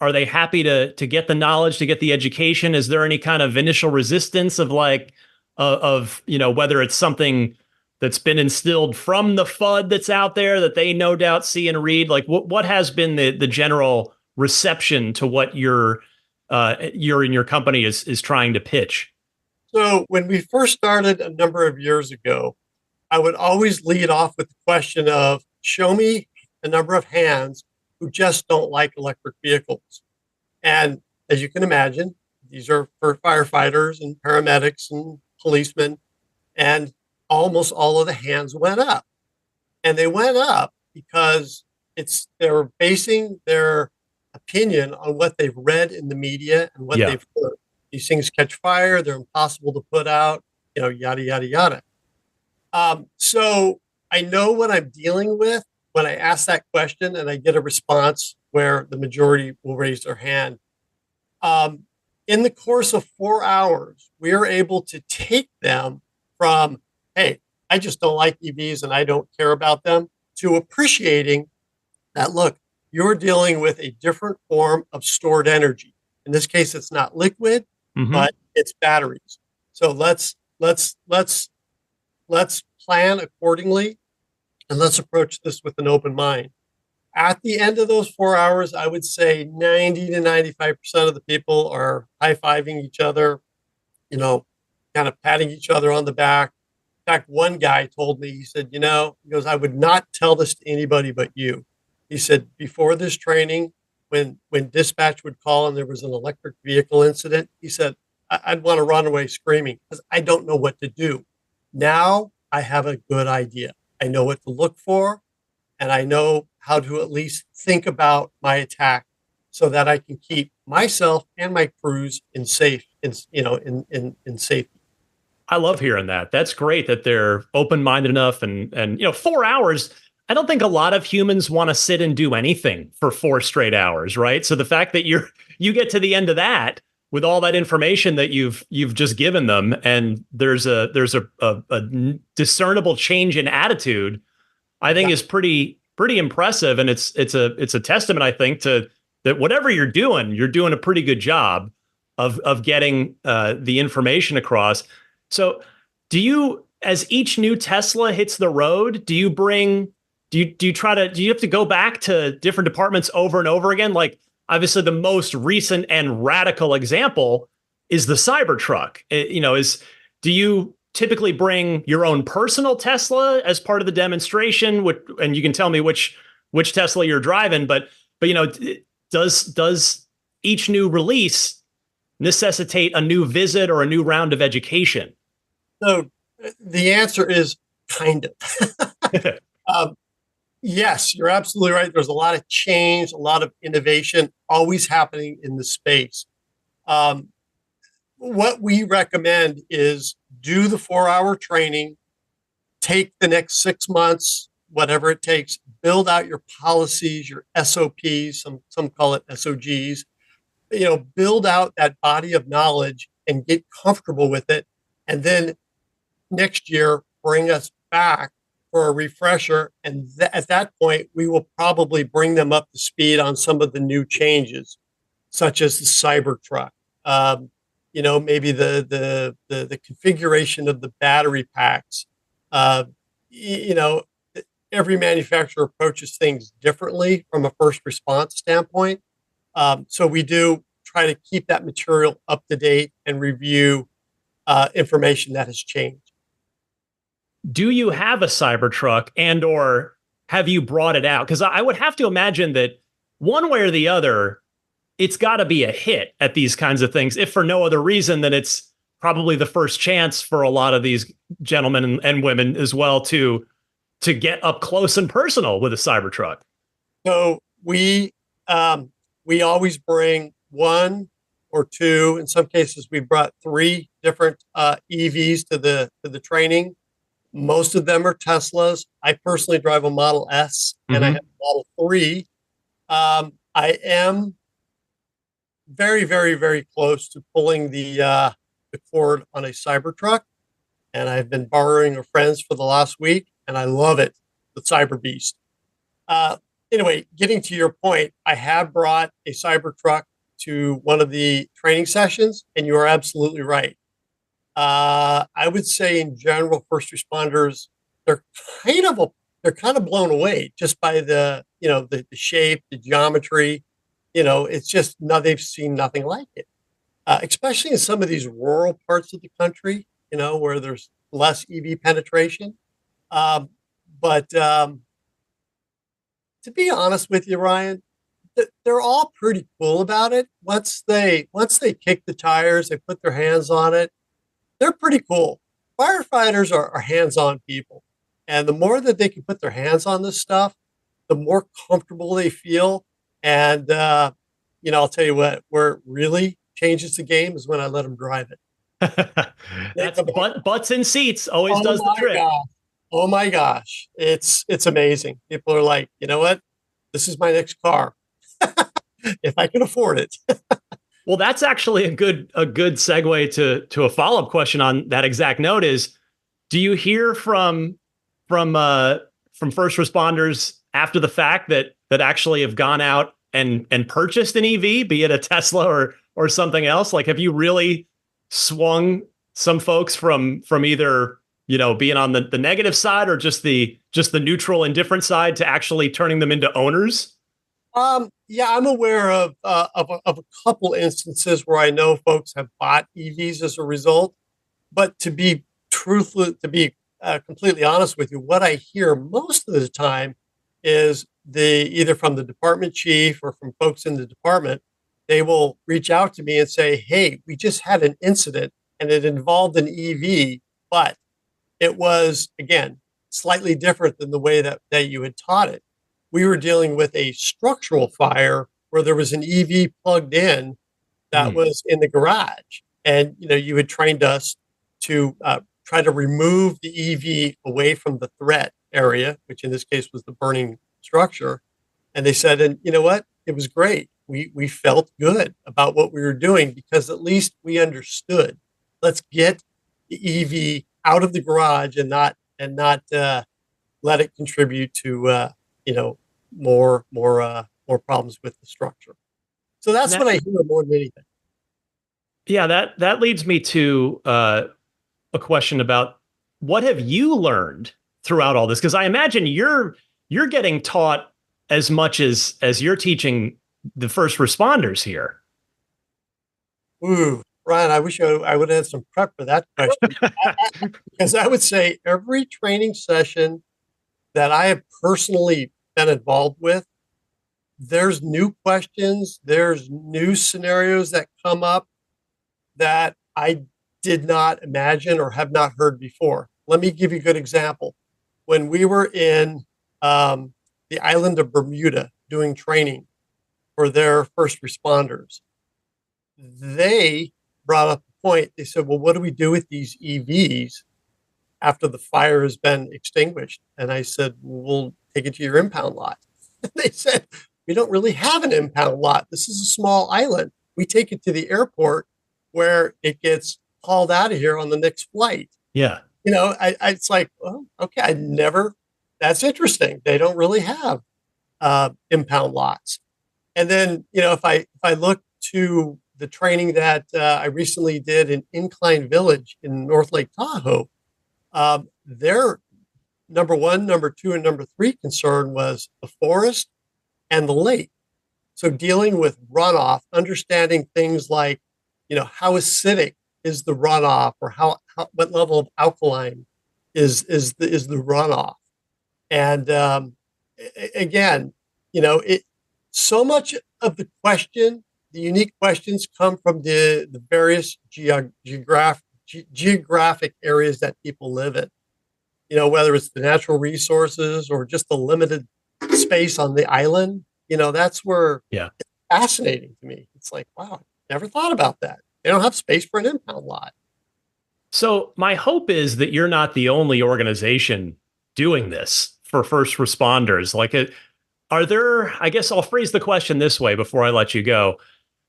Are they happy to get the knowledge, to get the education? Is there any kind of initial resistance of whether it's something that's been instilled from the FUD that's out there that they no doubt see and read? Like what has been the general reception to what you're in your company is trying to pitch? So when we first started a number of years ago, I would always lead off with the question of, show me a number of hands who just don't like electric vehicles. And as you can imagine, these are for firefighters and paramedics and policemen. And almost all of the hands went up. And they went up because they're basing their opinion on what they've read in the media and what they've heard. These things catch fire, they're impossible to put out, yada, yada, yada. So I know what I'm dealing with when I ask that question and I get a response where the majority will raise their hand. In the course of 4 hours, we are able to take them from, hey, I just don't like EVs and I don't care about them, to appreciating that, look, you're dealing with a different form of stored energy. In this case, it's not liquid, but it's batteries. So let's plan accordingly, and let's approach this with an open mind. At the end of those 4 hours, I would say 90 to 95% of the people are high-fiving each other, you know, kind of patting each other on the back. In fact, one guy told me, he said, he goes, I would not tell this to anybody but you. He said, before this training, when dispatch would call and there was an electric vehicle incident, he said, I'd want to run away screaming because I don't know what to do. Now I have a good idea. I know what to look for, and I know how to at least think about my attack so that I can keep myself and my crews in safety. I love hearing that. That's great that they're open-minded enough and 4 hours. I don't think a lot of humans want to sit and do anything for 4 straight hours, right? So the fact that you get to the end of that with all that information that you've just given them, and there's a discernible change in attitude, I think is pretty impressive, and it's a testament, I think, to that whatever you're doing a pretty good job of getting the information across. So, do you, as each new Tesla hits the road, do you have to go back to different departments over and over again? Like, obviously, the most recent and radical example is the Cybertruck. Do you typically bring your own personal Tesla as part of the demonstration? And you can tell me which Tesla you're driving, but does each new release necessitate a new visit or a new round of education? So the answer is kind of. Yes, you're absolutely right. There's a lot of change, a lot of innovation always happening in the space. What we recommend is do the 4-hour training, take the next 6 months, whatever it takes, build out your policies, your SOPs, some call it SOGs, build out that body of knowledge and get comfortable with it. And then next year, bring us back for a refresher. And at that point, we will probably bring them up to speed on some of the new changes, such as the Cybertruck. Maybe the configuration of the battery packs. Every manufacturer approaches things differently from a first response standpoint. So we do try to keep that material up to date and review information that has changed. Do you have a Cybertruck, and or have you brought it out? Because I would have to imagine that one way or the other, it's got to be a hit at these kinds of things, if for no other reason than it's probably the first chance for a lot of these gentlemen and women as well to get up close and personal with a Cybertruck. So we always bring 1 or 2. In some cases, we brought 3 different EVs to the training. Most of them are Teslas. I personally drive a Model S, and I have a Model 3. I am very, very, very close to pulling the cord on a Cybertruck, and I've been borrowing a friend's for the last week, and I love it, the Cyber Beast. Anyway, getting to your point, I have brought a Cybertruck to one of the training sessions, and you are absolutely right. I would say in general, first responders, they're kind of blown away just by the shape, the geometry. It's just they've seen nothing like it, especially in some of these rural parts of the country, where there's less EV penetration. But to be honest with you, Ryan, they're all pretty cool about it. Once they kick the tires, they put their hands on it. They're pretty cool. Firefighters are hands-on people. And the more that they can put their hands on this stuff, the more comfortable they feel. And, I'll tell you what, where it really changes the game is when I let them drive it. That's butts in seats always does the trick. Gosh. Oh my gosh. It's amazing. People are like, you know what? This is my next car. If I can afford it. Well, that's actually a good segue to a follow-up question on that exact note is, do you hear from first responders after the fact that actually have gone out and purchased an EV, be it a Tesla or something else? Like, have you really swung some folks from either being on the negative side or just the neutral indifferent side to actually turning them into owners? Yeah, I'm aware of a couple instances where I know folks have bought EVs as a result. But to be truthful, to be completely honest with you, what I hear most of the time is either from the department chief or from folks in the department, they will reach out to me and say, "Hey, we just had an incident and it involved an EV, but it was again slightly different than the way that you had taught it. We were dealing with a structural fire where there was an EV plugged in that Hmm. was in the garage, and you had trained us to try to remove the EV away from the threat area, which in this case was the burning structure." And they said, and you know what? It was great. We felt good about what we were doing because at least we understood. Let's get the EV out of the garage and not let it contribute to you know more problems with the structure. So that's That, what I hear more than anything. yeah, that leads me to a question about what have you learned throughout all this? Because I imagine you're getting taught as much as you're teaching the first responders here. Ooh, Ryan, I wish I would have had some prep for that question. Because I would say every training session that I have personally been involved with, there's new questions, there's new scenarios that come up that I did not imagine or have not heard before. Let me give you a good example. When we were in the island of Bermuda doing training for their first responders, they brought up the point. They said, "Well, what do we do with these EVs after the fire has been extinguished?" And I said, "We'll take it to your impound lot." And they said, "We don't really have an impound lot. This is a small island. We take it to the airport where it gets hauled out of here on the next flight." Yeah. It's like, well, okay, that's interesting. They don't really have impound lots. And then, if I look to the training that I recently did in Incline Village in North Lake Tahoe, their number one, number two, and number three concern was the forest and the lake. So dealing with runoff, understanding things like, how acidic is the runoff, or what level of alkaline is the runoff, and again, it so much of the unique questions come from the various geographic areas that people live in. Whether it's the natural resources or just the limited space on the island, that's where Yeah. it's fascinating to me. It's like, wow, never thought about that. They don't have space for an impound lot. So my hope is that you're not the only organization doing this for first responders. Are there, I guess I'll phrase the question this way before I let you go.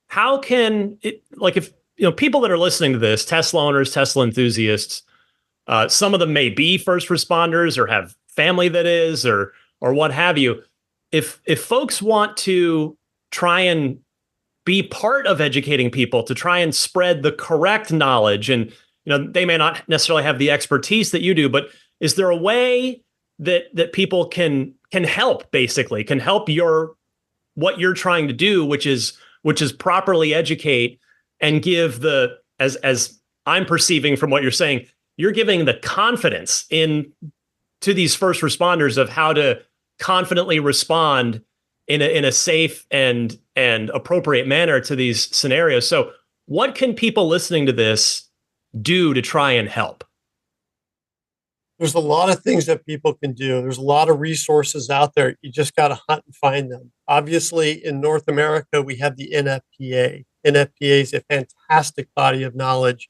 How can it, like, if, people that are listening to this, Tesla owners, Tesla enthusiasts, some of them may be first responders or have family that is, or what have you. If folks want to try and be part of educating people to try and spread the correct knowledge, and they may not necessarily have the expertise that you do, but is there a way that people can help, basically can help what you're trying to do, which is properly educate and give as I'm perceiving from what you're saying, you're giving the confidence to these first responders of how to confidently respond in a safe and appropriate manner to these scenarios. So what can people listening to this do to try and help? There's a lot of things that people can do. There's a lot of resources out there. You just got to hunt and find them. Obviously, in North America, we have the NFPA. NFPA is a fantastic body of knowledge.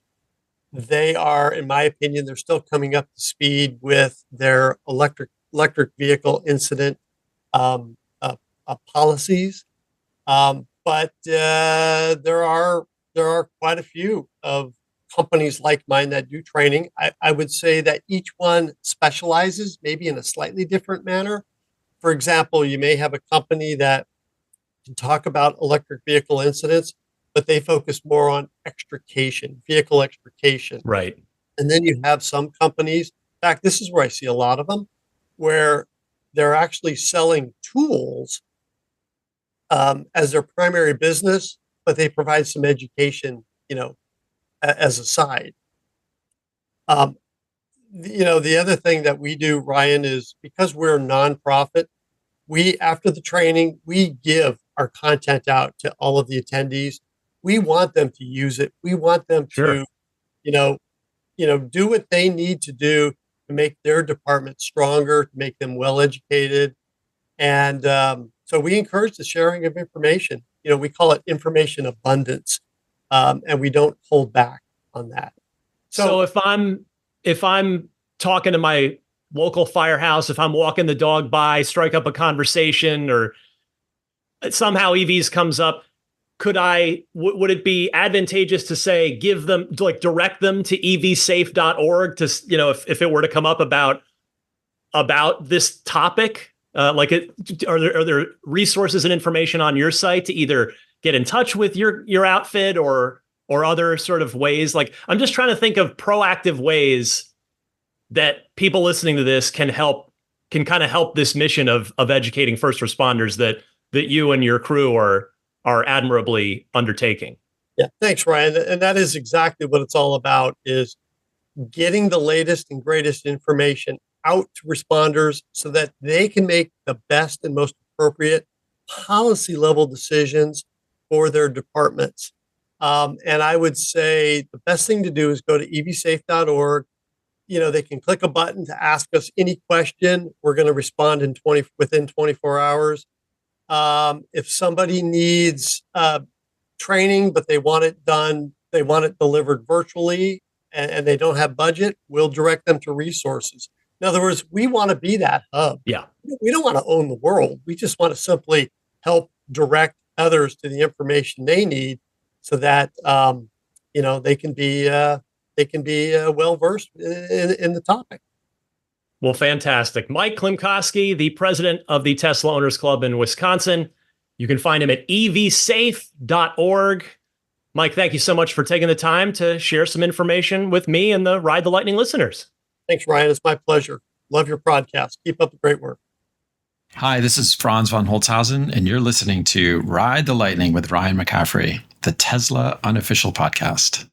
They are, in my opinion, they're still coming up to speed with their electric vehicle incident policies. But there are quite a few of companies like mine that do training. I would say that each one specializes maybe in a slightly different manner. For example, you may have a company that can talk about electric vehicle incidents, but they focus more on extrication, vehicle extrication. Right. And then you have some companies, in fact, this is where I see a lot of them, where they're actually selling tools as their primary business, but they provide some education, as a side. The other thing that we do, Ryan, is because we're a nonprofit, after the training, we give our content out to all of the attendees. We want them to use it. We want them to, do what they need to do to make their department stronger, to make them well educated. And so we encourage the sharing of information. We call it information abundance, and we don't hold back on that. So if I'm talking to my local firehouse, if I'm walking the dog by, strike up a conversation, or somehow EVs comes up, would it be advantageous to say, direct them to evsafe.org to, if it were to come up about this topic? Are there resources and information on your site to either get in touch with your outfit or other sort of ways? Like, I'm just trying to think of proactive ways that people listening to this can kind of help this mission of educating first responders that you and your crew are admirably undertaking. Yeah, thanks, Ryan. And that is exactly what it's all about, is getting the latest and greatest information out to responders so that they can make the best and most appropriate policy level decisions for their departments. And I would say the best thing to do is go to evsafe.org. They can click a button to ask us any question. We're going to respond within 24 hours. If somebody needs training, but they want it delivered virtually, and they don't have budget, we'll direct them to resources. In other words, we want to be that hub. Yeah. We don't want to own the world. We just want to simply help direct others to the information they need so that, they can be well versed in the topic. Well, fantastic. Mike Klimkowski, the president of the Tesla Owners Club in Wisconsin. You can find him at evsafe.org. Mike, thank you so much for taking the time to share some information with me and the Ride the Lightning listeners. Thanks, Ryan. It's my pleasure. Love your podcast. Keep up the great work. Hi, this is Franz von Holzhausen, and you're listening to Ride the Lightning with Ryan McCaffrey, the Tesla unofficial podcast.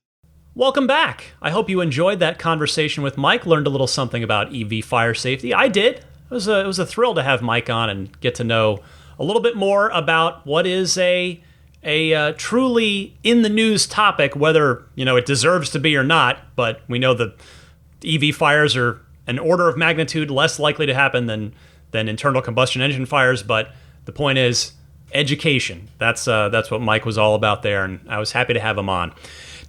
Welcome back. I hope you enjoyed that conversation with Mike, learned a little something about EV fire safety. I did. It was a thrill to have Mike on and get to know a little bit more about what is a truly in the news topic, whether it deserves to be or not. But we know that EV fires are an order of magnitude less likely to happen than internal combustion engine fires. But the point is education. That's what Mike was all about there, and I was happy to have him on.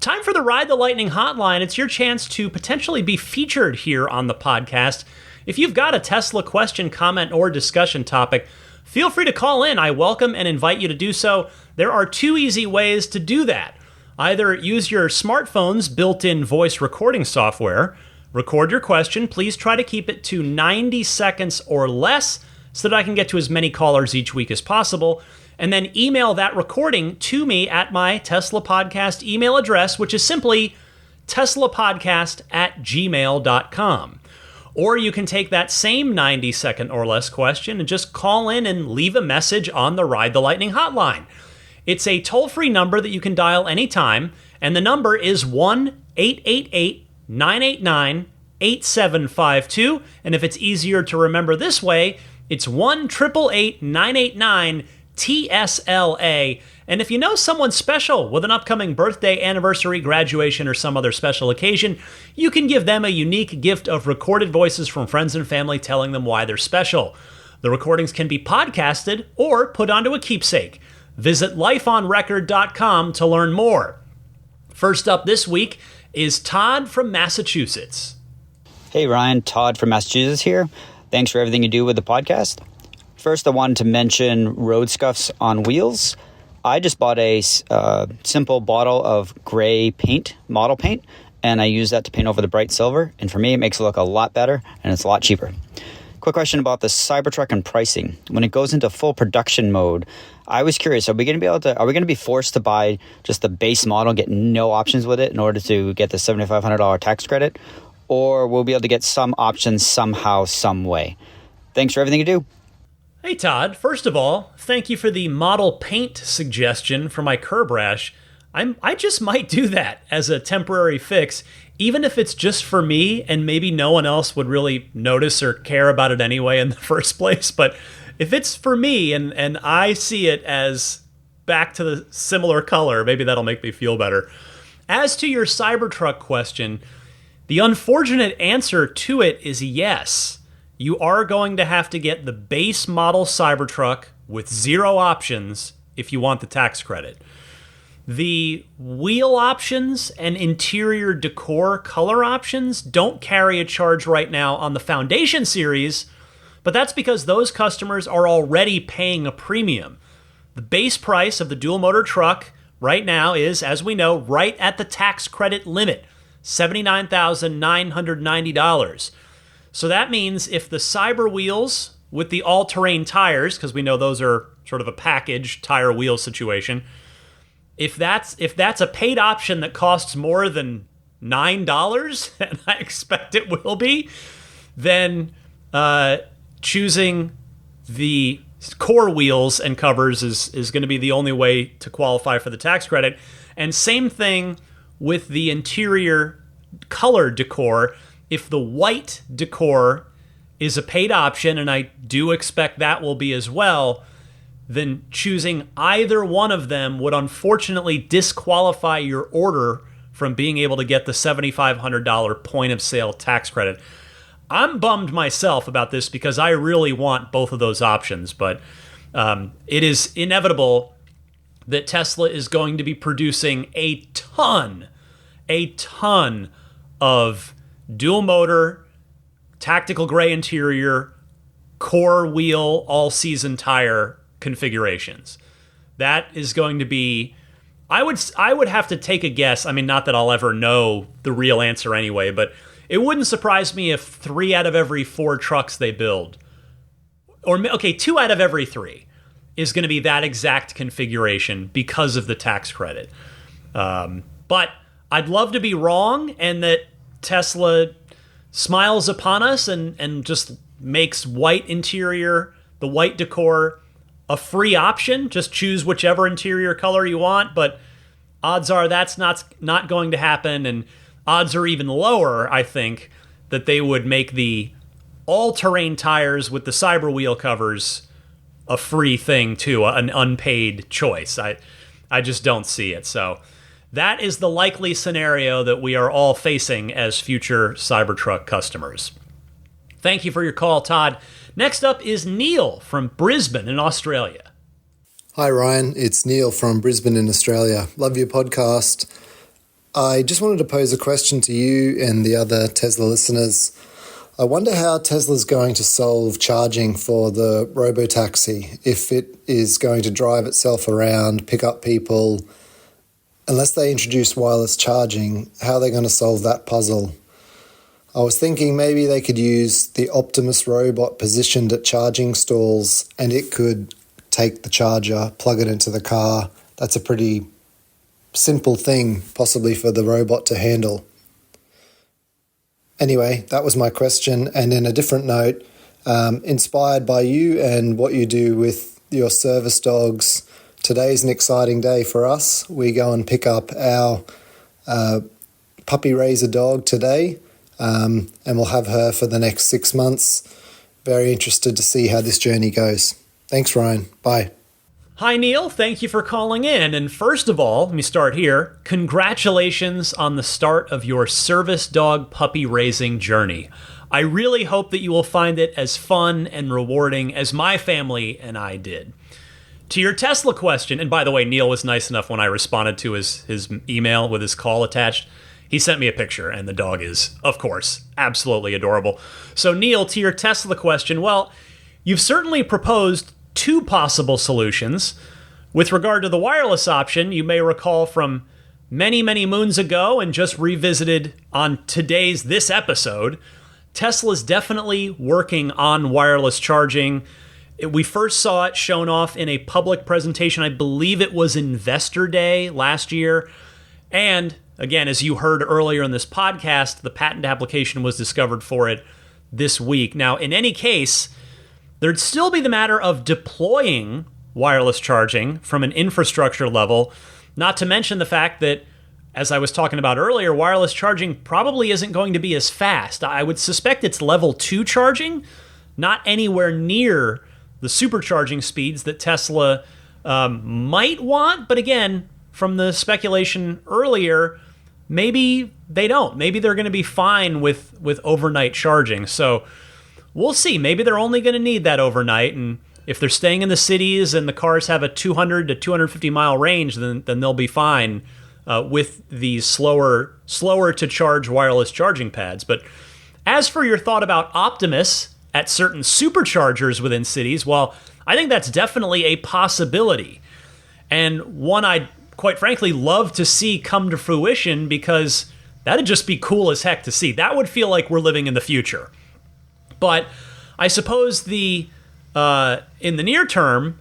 Time for the Ride the Lightning hotline. It's your chance to potentially be featured here on the podcast. If you've got a Tesla question, comment, or discussion topic, feel free to call in. I welcome and invite you to do so. There are two easy ways to do that. Either use your smartphone's built-in voice recording software, record your question. Please try to keep it to 90 seconds or less so that I can get to as many callers each week as possible. And then email that recording to me at my Tesla Podcast email address, which is simply teslapodcast@gmail.com. Or you can take that same 90-second or less question and just call in and leave a message on the Ride the Lightning hotline. It's a toll-free number that you can dial anytime, and the number is 1-888-989-8752. And if it's easier to remember this way, it's 1-888-989-TSLA. And if you know someone special with an upcoming birthday, anniversary, graduation, or some other special occasion, you can give them a unique gift of recorded voices from friends and family telling them why they're special. The recordings can be podcasted or put onto a keepsake. Visit lifeonrecord.com to learn more. First up this week is Todd from Massachusetts. Hey Ryan, Todd from Massachusetts here. Thanks for everything you do with the podcast. First, I wanted to mention road scuffs on wheels. I just bought a simple bottle of gray paint, model paint, and I use that to paint over the bright silver. And for me, it makes it look a lot better, and it's a lot cheaper. Quick question about the Cybertruck and pricing. When it goes into full production mode, I was curious, are we going to be forced to buy just the base model, get no options with it in order to get the $7,500 tax credit? Or we'll be able to get some options somehow, some way? Thanks for everything you do. Hey, Todd. First of all, thank you for the model paint suggestion for my curb rash. I just might do that as a temporary fix, even if it's just for me and maybe no one else would really notice or care about it anyway in the first place. But if it's for me and I see it as back to the similar color, maybe that'll make me feel better. As to your Cybertruck question, the unfortunate answer to it is yes. You are going to have to get the base model Cybertruck with 0 options if you want the tax credit. The wheel options and interior decor color options don't carry a charge right now on the Foundation series, but that's because those customers are already paying a premium. The base price of the dual motor truck right now is, as we know, right at the tax credit limit, $79,990. So that means if the Cyber wheels with the all-terrain tires, because we know those are sort of a package tire wheel situation, if that's a paid option that costs more than $9, and I expect it will be, then choosing the core wheels and covers is going to be the only way to qualify for the tax credit. And same thing with the interior color decor. If the white decor is a paid option, and I do expect that will be as well, then choosing either one of them would unfortunately disqualify your order from being able to get the $7,500 point of sale tax credit. I'm bummed myself about this because I really want both of those options, but it is inevitable that Tesla is going to be producing a ton of dual motor, tactical gray interior, core wheel, all-season tire configurations. That is going to be, I would have to take a guess. I mean, not that I'll ever know the real answer anyway, but it wouldn't surprise me if 3 out of every 4 trucks they build, or 2 out of every 3 is going to be that exact configuration because of the tax credit. But I'd love to be wrong and that Tesla smiles upon us and just makes white interior, the white decor, a free option. Just choose whichever interior color you want, but odds are that's not going to happen, and odds are even lower, I think, that they would make the all-terrain tires with the Cyber wheel covers a free thing too, an unpaid choice. I just don't see it. So that is the likely scenario that we are all facing as future Cybertruck customers. Thank you for your call, Todd. Next up is Neil from Brisbane in Australia. Hi, Ryan. It's Neil from Brisbane in Australia. Love your podcast. I just wanted to pose a question to you and the other Tesla listeners. I wonder how Tesla's going to solve charging for the Robotaxi, if it is going to drive itself around, pick up people. Unless they introduce wireless charging, how are they going to solve that puzzle? I was thinking maybe they could use the Optimus robot positioned at charging stalls and it could take the charger, plug it into the car. That's a pretty simple thing, possibly for the robot to handle. Anyway, that was my question. And in a different note, inspired by you and what you do with your service dogs, today's an exciting day for us. We go and pick up our puppy raiser dog today, and we'll have her for the next 6 months. Very interested to see how this journey goes. Thanks, Ryan. Bye. Hi, Neil. Thank you for calling in. And first of all, let me start here. Congratulations on the start of your service dog puppy raising journey. I really hope that you will find it as fun and rewarding as my family and I did. To your Tesla question, and by the way, Neil was nice enough when I responded to his email with his call attached. He sent me a picture, and the dog is, of course, absolutely adorable. So, Neil, to your Tesla question, well, you've certainly proposed 2 possible solutions. With regard to the wireless option, you may recall from many, many moons ago and just revisited on this episode, Tesla's definitely working on wireless charging. We first saw it shown off in a public presentation. I believe it was Investor Day last year. And again, as you heard earlier in this podcast, the patent application was discovered for it this week. Now, in any case, there'd still be the matter of deploying wireless charging from an infrastructure level, not to mention the fact that, as I was talking about earlier, wireless charging probably isn't going to be as fast. I would suspect it's level 2 charging, not anywhere near the supercharging speeds that Tesla might want. But again, from the speculation earlier, maybe they don't. Maybe they're going to be fine with overnight charging. So we'll see. Maybe they're only going to need that overnight. And if they're staying in the cities and the cars have a 200 to 250 mile range, then they'll be fine with these slower to charge wireless charging pads. But as for your thought about Optimus at certain superchargers within cities, well, I think that's definitely a possibility. And one I'd quite frankly love to see come to fruition, because that'd just be cool as heck to see. That would feel like we're living in the future. But I suppose in the near term,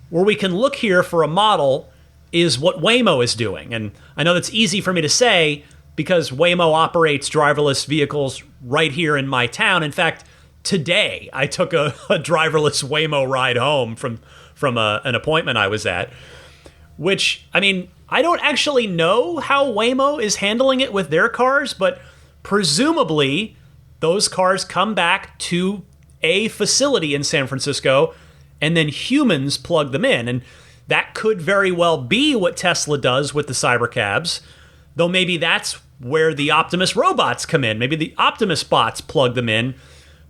where we can look here for a model is what Waymo is doing. And I know that's easy for me to say because Waymo operates driverless vehicles right here in my town. In fact, today I took a driverless Waymo ride home from an appointment I was at, which, I mean, I don't actually know how Waymo is handling it with their cars, but presumably those cars come back to a facility in San Francisco and then humans plug them in. And that could very well be what Tesla does with the Cybercabs, though maybe that's where the Optimus robots come in. Maybe the Optimus bots plug them in,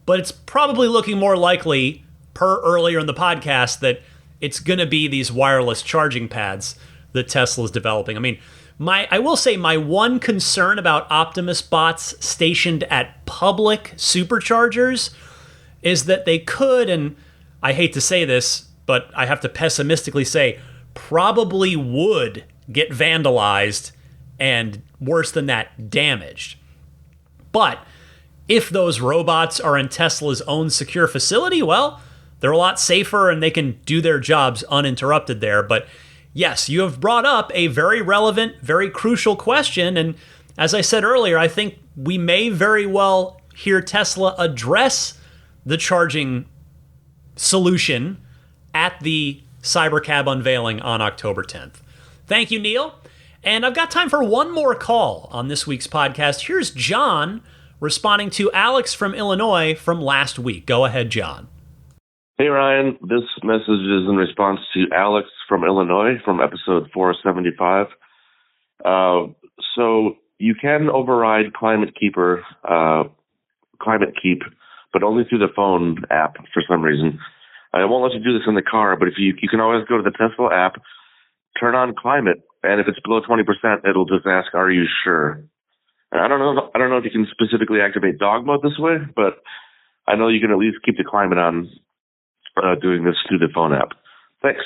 but it's probably looking more likely, per earlier in the podcast, that it's going to be these wireless charging pads that Tesla's developing. I mean, I will say my one concern about Optimus bots stationed at public superchargers is that they could, and I hate to say this, but I have to pessimistically say, probably would get vandalized and, worse than that, damaged. But if those robots are in Tesla's own secure facility, well, they're a lot safer and they can do their jobs uninterrupted there. But yes, you have brought up a very relevant, very crucial question. And as I said earlier, I think we may very well hear Tesla address the charging solution at the Cybercab unveiling on October 10th. Thank you, Neil. And I've got time for one more call on this week's podcast. Here's John responding to Alex from Illinois from last week. Go ahead, John. Hey, Ryan. This message is in response to Alex from Illinois from episode 475. So you can override Climate Keep, but only through the phone app for some reason. I won't let you do this in the car, but if you can always go to the Tesla app, turn on Climate, and if it's below 20%, it'll just ask, "Are you sure?" And I don't know if you can specifically activate dog mode this way, but I know you can at least keep the Climate on doing this through the phone app. Thanks.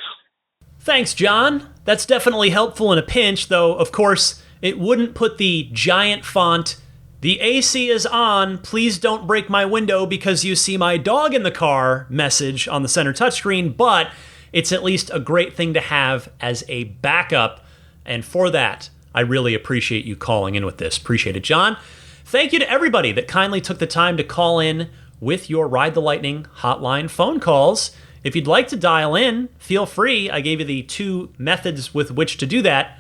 Thanks, John. That's definitely helpful in a pinch, though, of course, it wouldn't put the giant font, "The AC is on, please don't break my window because you see my dog in the car" message on the center touchscreen, but it's at least a great thing to have as a backup. And for that, I really appreciate you calling in with this. Appreciate it, John. Thank you to everybody that kindly took the time to call in with your Ride the Lightning hotline phone calls. If you'd like to dial in, feel free. I gave you the 2 methods with which to do that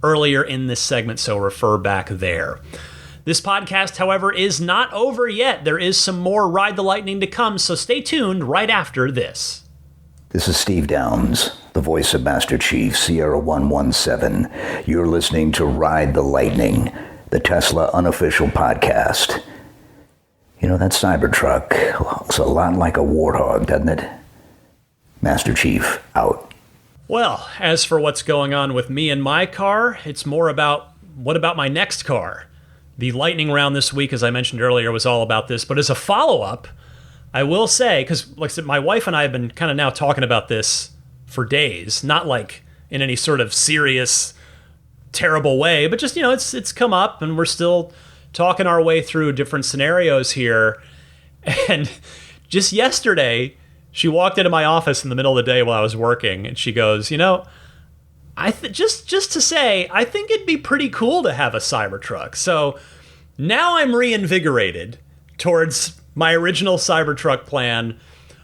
earlier in this segment, so refer back there. This podcast, however, is not over yet. There is some more Ride the Lightning to come, so stay tuned right after this. This is Steve Downs, the voice of Master Chief, Sierra 117. You're listening to Ride the Lightning, the Tesla unofficial podcast. You know, that Cybertruck looks a lot like a warthog, doesn't it? Master Chief, out. Well, as for what's going on with me and my car, it's more about, what about my next car? The lightning round this week, as I mentioned earlier, was all about this. But as a follow-up, I will say, because like I said, my wife and I have been kind of now talking about this for days, not like in any sort of serious, terrible way, but just, you know, it's come up and we're still talking our way through different scenarios here. And just yesterday, she walked into my office in the middle of the day while I was working, and she goes, just to say, I think it'd be pretty cool to have a Cybertruck. So now I'm reinvigorated towards my original Cybertruck plan.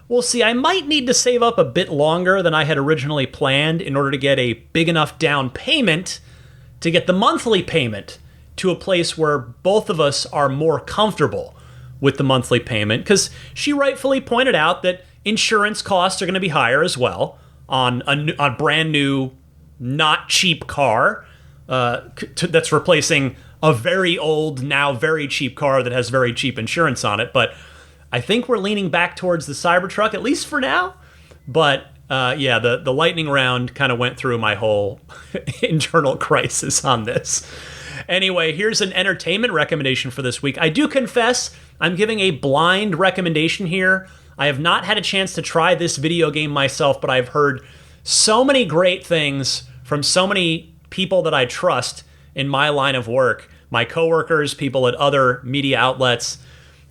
We'll see. I might need to save up a bit longer than I had originally planned in order to get a big enough down payment to get the monthly payment to a place where both of us are more comfortable with the monthly payment, because she rightfully pointed out that insurance costs are going to be higher as well on a brand new, not cheap car that's replacing a very old, now very cheap car that has very cheap insurance on it. But I think we're leaning back towards the Cybertruck, at least for now. But the lightning round kind of went through my whole internal crisis on this. Anyway, here's an entertainment recommendation for this week. I do confess I'm giving a blind recommendation here. I have not had a chance to try this video game myself, but I've heard so many great things from so many people that I trust in my line of work, my coworkers, people at other media outlets,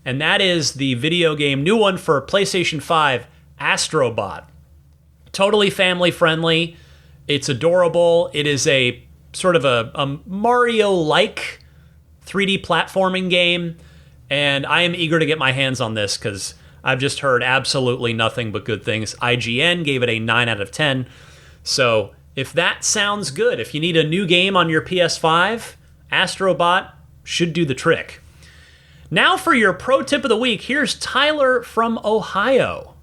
and that is the video game, new one for PlayStation 5, Astrobot. Totally family friendly. It's adorable. It is a sort of a Mario-like 3D platforming game, and I am eager to get my hands on this because I've just heard absolutely nothing but good things. IGN gave it a 9 out of 10. So if that sounds good, if you need a new game on your PS5, Astrobot should do the trick. Now for your pro tip of the week, here's Tyler from Ohio.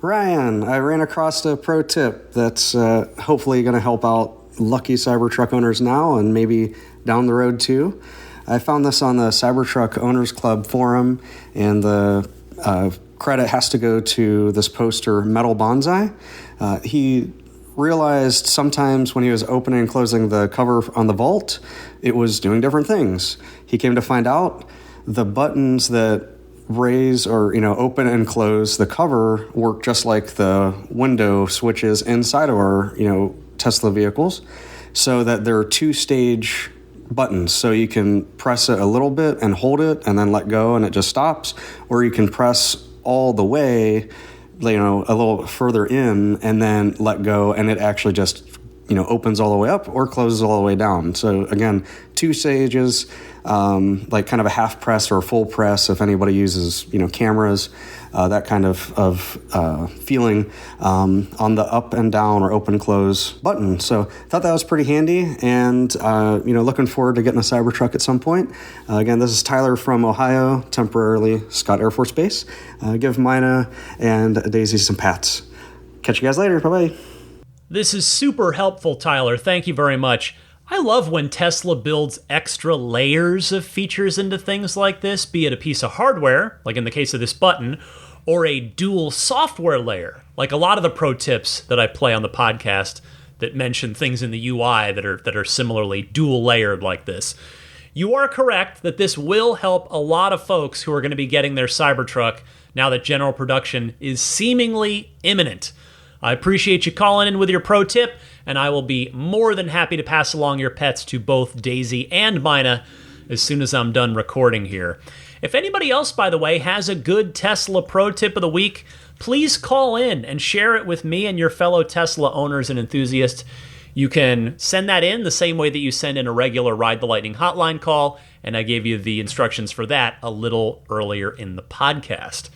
Ryan, I ran across a pro tip that's hopefully going to help out lucky Cybertruck owners now and maybe down the road too. I found this on the Cybertruck Owners Club forum, and the credit has to go to this poster, Metal Bonsai. He realized sometimes when he was opening and closing the cover on the vault, it was doing different things. He came to find out the buttons that raise or open and close the cover work just like the window switches inside of our Tesla vehicles, so that there are 2-stage buttons. So you can press it a little bit and hold it and then let go and it just stops, or you can press all the way a little further in and then let go and it actually just opens all the way up or closes all the way down. So again, 2 stages, like kind of a half press or a full press if anybody uses cameras, that kind of feeling on the up and down or open close button. So thought that was pretty handy, and looking forward to getting a Cybertruck at some point. Again, this is Tyler from Ohio, temporarily Scott Air Force Base. Give Mina and Daisy some pats. Catch you guys later. Bye-bye. This is super helpful, Tyler. Thank you very much. I love when Tesla builds extra layers of features into things like this, be it a piece of hardware, like in the case of this button, or a dual software layer, like a lot of the pro tips that I play on the podcast that mention things in the UI that are similarly dual layered like this. You are correct that this will help a lot of folks who are going to be getting their Cybertruck now that general production is seemingly imminent. I appreciate you calling in with your pro tip, and I will be more than happy to pass along your pets to both Daisy and Mina as soon as I'm done recording here. If anybody else, by the way, has a good Tesla pro tip of the week, please call in and share it with me and your fellow Tesla owners and enthusiasts. You can send that in the same way that you send in a regular Ride the Lightning hotline call, and I gave you the instructions for that a little earlier in the podcast.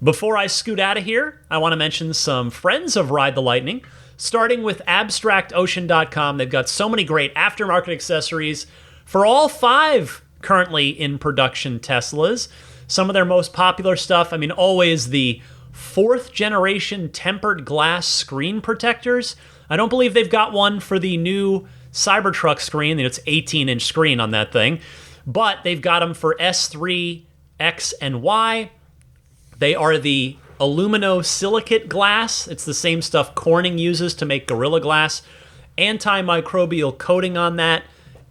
Before I scoot out of here, I want to mention some friends of Ride the Lightning, starting with abstractocean.com. They've got so many great aftermarket accessories for all 5 currently in production Teslas. Some of their most popular stuff, always the 4th generation tempered glass screen protectors. I don't believe they've got one for the new Cybertruck screen. It's 18-inch screen on that thing. But they've got them for S3, X, and Y. They are the aluminosilicate glass. It's the same stuff Corning uses to make Gorilla Glass. Antimicrobial coating on that.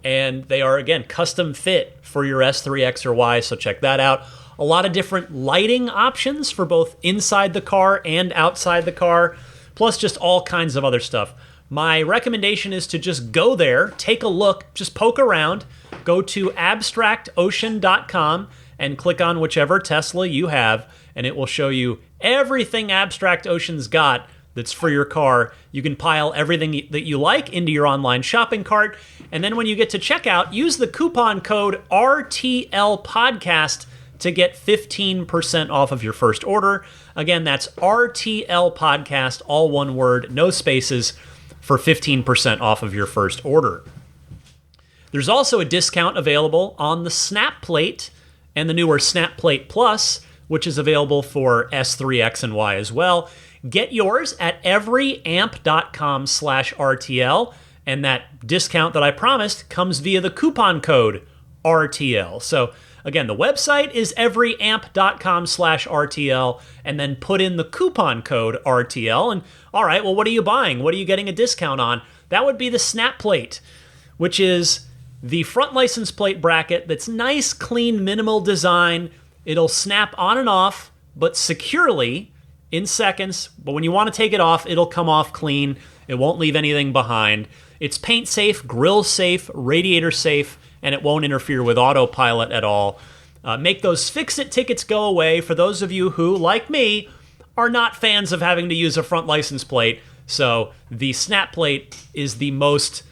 And they are, again, custom fit for your S3, X, or Y, so check that out. A lot of different lighting options for both inside the car and outside the car, plus just all kinds of other stuff. My recommendation is to just go there, take a look, just poke around, go to abstractocean.com and click on whichever Tesla you have, and it will show you everything Abstract Ocean's got that's for your car. You can pile everything that you like into your online shopping cart, and then when you get to checkout, use the coupon code RTLPodcast to get 15% off of your first order. Again, that's RTL Podcast, all one word, no spaces, for 15% off of your first order. There's also a discount available on the Snap Plate and the newer Snap Plate Plus, which is available for S3, X, and Y as well. Get yours at everyamp.com/RTL, and that discount that I promised comes via the coupon code RTL. So again, the website is everyamp.com/RTL, and then put in the coupon code RTL. And all right, well, what are you buying? What are you getting a discount on? That would be the Snap Plate, which is the front license plate bracket that's nice, clean, minimal design. It'll snap on and off, but securely in seconds. But when you want to take it off, it'll come off clean. It won't leave anything behind. It's paint safe, grill safe, radiator safe, and it won't interfere with autopilot at all. Make those fix-it tickets go away for those of you who, like me, are not fans of having to use a front license plate. So the Snap Plate is the most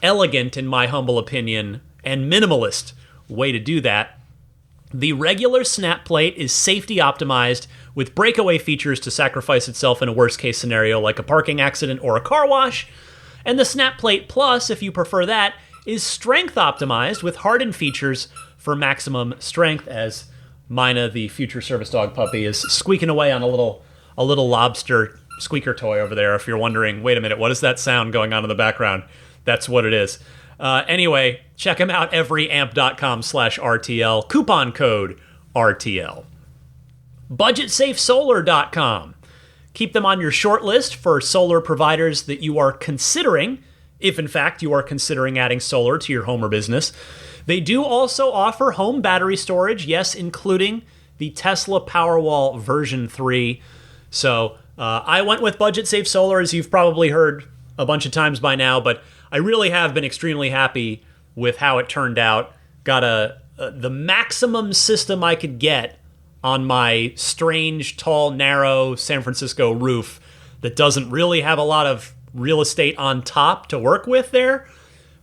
elegant, in my humble opinion, and minimalist way to do that. The regular Snap Plate is safety optimized with breakaway features to sacrifice itself in a worst-case scenario like a parking accident or a car wash. And the Snap Plate Plus, if you prefer that, is strength optimized with hardened features for maximum strength, as Mina, the future service dog puppy, is squeaking away on a little lobster squeaker toy over there. If you're wondering, wait a minute, what is that sound going on in the background? That's what it is. Anyway, check them out, everyamp.com/RTL, coupon code RTL. BudgetSafeSolar.com. Keep them on your short list for solar providers that you are considering, if in fact you are considering adding solar to your home or business. They do also offer home battery storage, yes, including the Tesla Powerwall version 3. So I went with Budget Safe Solar, as you've probably heard a bunch of times by now, but I really have been extremely happy with how it turned out. Got the maximum system I could get on my strange, tall, narrow San Francisco roof that doesn't really have a lot of real estate on top to work with there.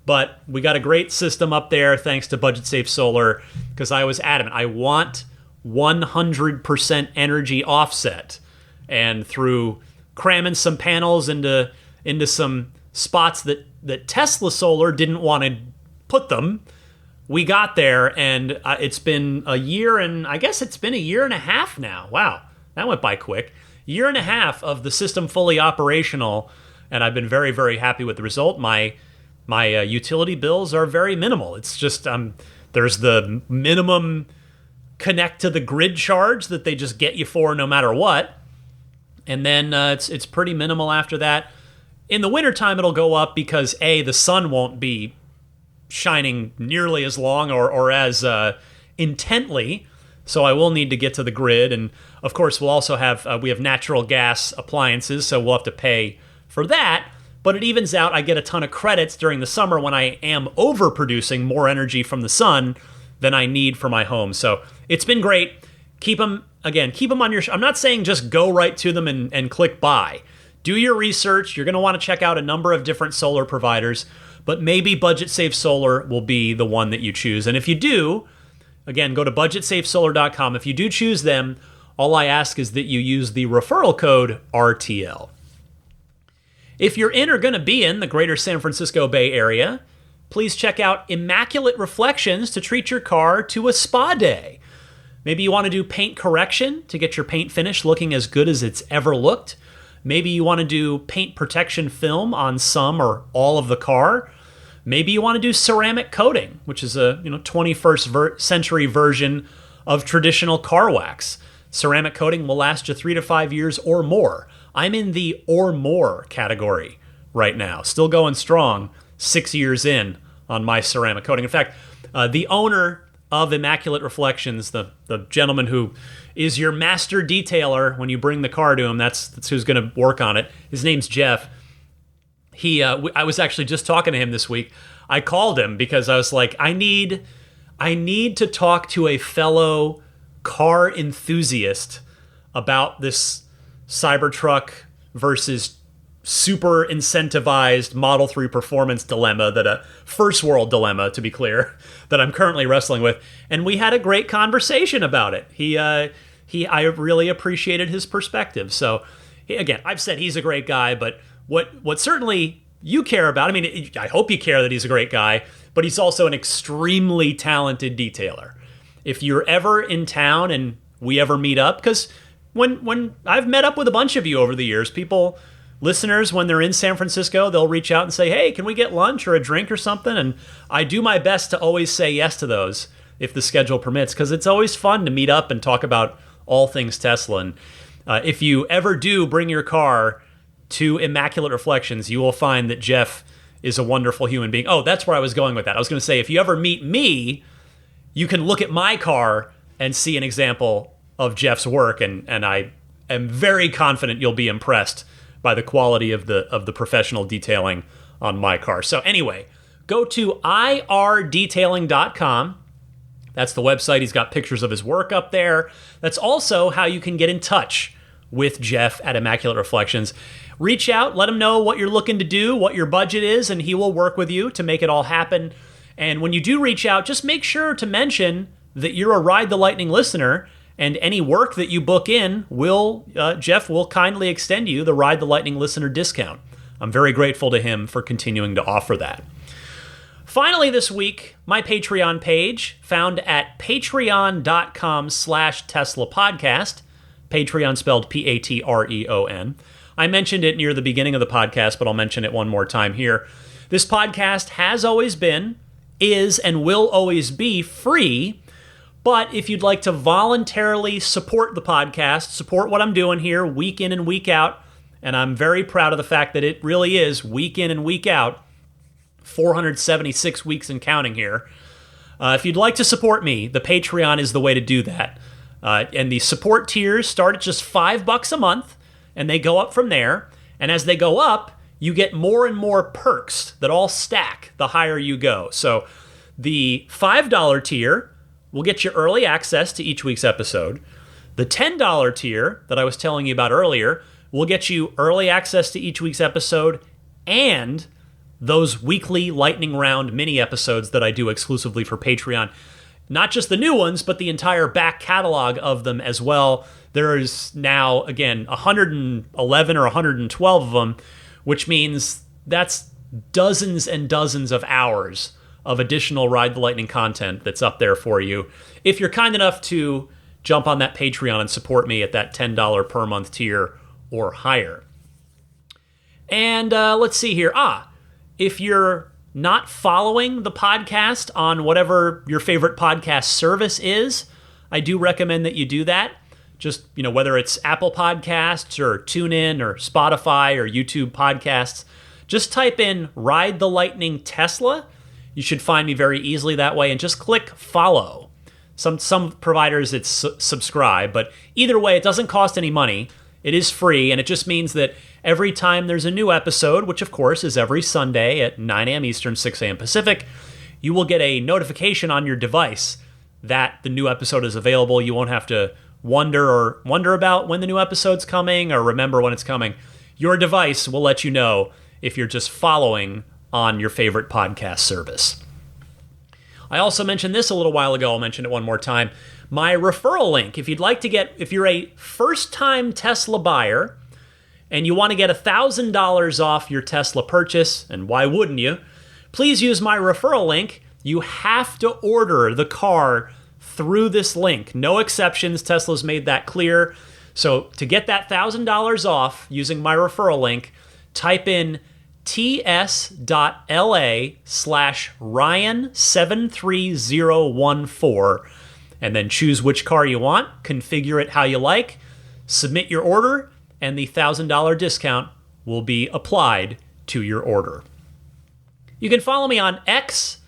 But we got a great system up there thanks to Budget Safe Solar, because I was adamant. I want 100% energy offset. And through cramming some panels into some spots that Tesla Solar didn't want to put them, we got there, and it's been a year, and I guess it's been a year and a half now. Wow, that went by quick. Year and a half of the system fully operational, and I've been very, very happy with the result. My utility bills are very minimal. It's just there's the minimum connect to the grid charge that they just get you for no matter what, and then it's pretty minimal after that. In the wintertime, it'll go up because the sun won't be shining nearly as long or as intently, so I will need to get to the grid. And of course, we'll also have we have natural gas appliances, so we'll have to pay for that. But it evens out. I get a ton of credits during the summer when I am overproducing more energy from the sun than I need for my home. So it's been great. Keep them on your... I'm not saying just go right to them and click buy. Do your research. You're going to want to check out a number of different solar providers, but maybe Budget Safe Solar will be the one that you choose. And if you do, again, go to BudgetSafeSolar.com. If you do choose them, all I ask is that you use the referral code RTL. If you're in or going to be in the greater San Francisco Bay Area, please check out Immaculate Reflections to treat your car to a spa day. Maybe you want to do paint correction to get your paint finish looking as good as it's ever looked. Maybe you want to do paint protection film on some or all of the car. Maybe you want to do ceramic coating, which is a 21st century version of traditional car wax. Ceramic coating will last you 3 to 5 years or more. I'm in the or more category right now, still going strong 6 years in on my ceramic coating. In fact, the owner of Immaculate Reflections, the gentleman who is your master detailer when you bring the car to him, that's who's going to work on it. His name's Jeff. I was actually just talking to him this week. I called him because I was like, I need to talk to a fellow car enthusiast about this Cybertruck versus super incentivized Model 3 performance dilemma, that a first world dilemma, to be clear, that I'm currently wrestling with. And we had a great conversation about it. I really appreciated his perspective. So again, I've said he's a great guy, but what certainly you care about, I mean, I hope you care that he's a great guy, but he's also an extremely talented detailer. If you're ever in town and we ever meet up, because when I've met up with a bunch of you over the years, listeners, when they're in San Francisco, they'll reach out and say, hey, can we get lunch or a drink or something? And I do my best to always say yes to those if the schedule permits, because it's always fun to meet up and talk about all things Tesla. And if you ever do bring your car to Immaculate Reflections, you will find that Jeff is a wonderful human being. Oh, that's where I was going with that. I was going to say, if you ever meet me, you can look at my car and see an example of Jeff's work, and I am very confident you'll be impressed by the quality of the professional detailing on my car. So anyway, go to irdetailing.com. That's the website. He's got pictures of his work up there. That's also how you can get in touch with Jeff at Immaculate Reflections. Reach out, let him know what you're looking to do, what your budget is, and he will work with you to make it all happen. And when you do reach out, just make sure to mention that you're a Ride the Lightning listener, and any work that you book in, Jeff will kindly extend you the Ride the Lightning listener discount. I'm very grateful to him for continuing to offer that. Finally this week, my Patreon page, found at patreon.com/Tesla podcast, Patreon spelled Patreon. I mentioned it near the beginning of the podcast, but I'll mention it one more time here. This podcast has always been, is, and will always be free. But if you'd like to voluntarily support the podcast, support what I'm doing here week in and week out, and I'm very proud of the fact that it really is week in and week out, 476 weeks and counting here. If you'd like to support me, the Patreon is the way to do that. And the support tiers start at just $5 a month, and they go up from there. And as they go up, you get more and more perks that all stack the higher you go. So the $5 tier will get you early access to each week's episode. The $10 tier that I was telling you about earlier will get you early access to each week's episode and those weekly lightning round mini episodes that I do exclusively for Patreon. Not just the new ones, but the entire back catalog of them as well. There is now, again, 111 or 112 of them, which means that's dozens and dozens of hours of additional Ride the Lightning content that's up there for you. If you're kind enough to jump on that Patreon and support me at that $10 per month tier or higher. And let's see here. If you're not following the podcast on whatever your favorite podcast service is, I do recommend that you do that. Just, whether it's Apple Podcasts or TuneIn or Spotify or YouTube podcasts, just type in Ride the Lightning Tesla. You should find me very easily that way, and just click follow. Some providers it's subscribe, but either way, it doesn't cost any money. It is free, and it just means that every time there's a new episode, which of course is every Sunday at 9 a.m. Eastern, 6 a.m. Pacific, you will get a notification on your device that the new episode is available. You won't have to wonder about when the new episode's coming or remember when it's coming. Your device will let you know if you're just following on your favorite podcast service. I also mentioned this a little while ago. I'll mention it one more time. My referral link, if you're a first-time Tesla buyer and you want to get $1,000 off your Tesla purchase, and why wouldn't you? Please use my referral link. You have to order the car through this link. No exceptions. Tesla's made that clear. So to get that $1,000 off using my referral link, type in ts.la/Ryan73014 and then choose which car you want, configure it how you like, submit your order, and the $1,000 discount will be applied to your order. You can follow me on X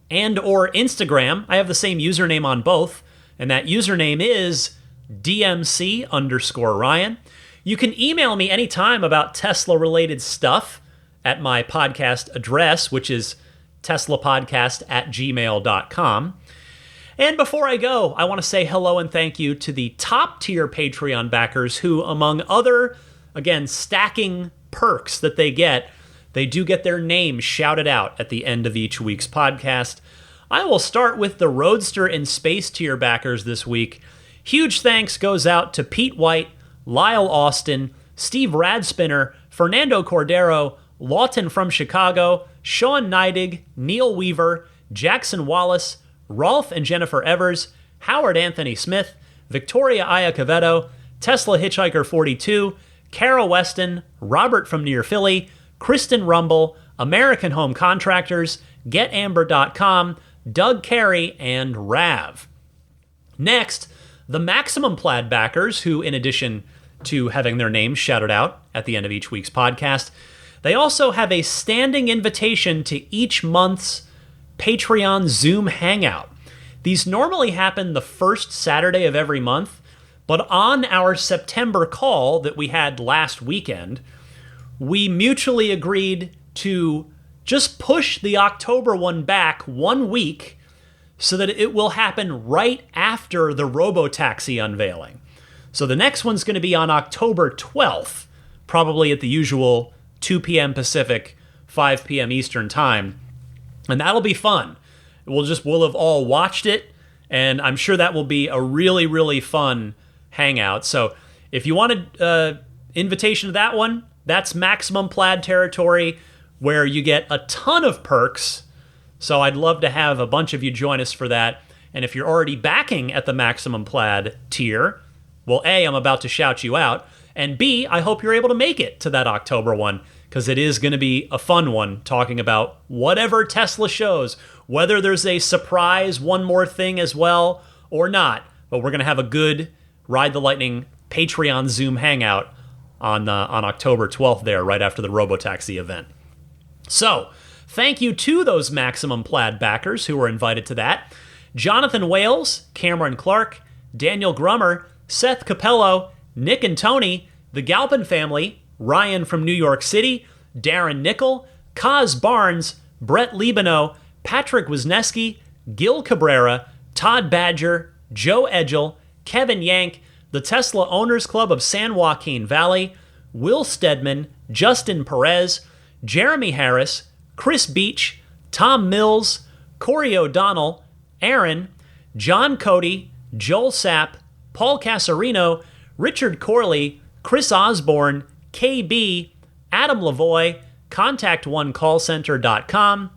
and or Instagram. I have the same username on both, and that username is DMC_Ryan. You can email me anytime about Tesla-related stuff at my podcast address, which is teslapodcast@gmail.com. And before I go, I want to say hello and thank you to the top tier Patreon backers who, among other, again, stacking perks that they do get their names shouted out at the end of each week's podcast. I will start with the Roadster and Space tier backers this week. Huge thanks goes out to Pete White, Lyle Austin, Steve Radspinner, Fernando Cordero, Lawton from Chicago, Sean Neidig, Neil Weaver, Jackson Wallace, Rolf and Jennifer Evers, Howard Anthony Smith, Victoria Iacovetto, Tesla Hitchhiker 42, Kara Weston, Robert from near Philly, Kristen Rumble, American Home Contractors, GetAmber.com, Doug Carey, and Rav. Next, the Maximum Plaid backers, who, in addition to having their names shouted out at the end of each week's podcast, they also have a standing invitation to each month's Patreon Zoom Hangout. These normally happen the first Saturday of every month, but on our September call that we had last weekend, we mutually agreed to just push the October one back 1 week so that it will happen right after the Robotaxi unveiling. So the next one's going to be on October 12th, probably at the usual 2 p.m. Pacific, 5 p.m. Eastern time. And that'll be fun. We'll have all watched it, and I'm sure that will be a really, really fun hangout. So if you want an invitation to that one, that's Maximum Plaid territory, where you get a ton of perks. So I'd love to have a bunch of you join us for that. And if you're already backing at the Maximum Plaid tier, well, A, I'm about to shout you out, and B, I hope you're able to make it to that October one, because it is going to be a fun one, talking about whatever Tesla shows, whether there's a surprise one more thing as well or not. But we're going to have a good Ride the Lightning Patreon Zoom hangout on October 12th there, right after the Robotaxi event. So, thank you to those Maximum Plaid backers who were invited to that. Jonathan Wales, Cameron Clark, Daniel Grummer, Seth Capello, Nick and Tony, the Galpin family, Ryan from New York City, Darren Nickel, Kaz Barnes, Brett Libano, Patrick Wisniewski, Gil Cabrera, Todd Badger, Joe Edgel, Kevin Yank, the Tesla Owners Club of San Joaquin Valley, Will Stedman, Justin Perez, Jeremy Harris, Chris Beach, Tom Mills, Corey O'Donnell, Aaron, John Cody, Joel Sapp, Paul Casarino, Richard Corley, Chris Osborne, KB, Adam Lavoie, ContactOneCallCenter.com,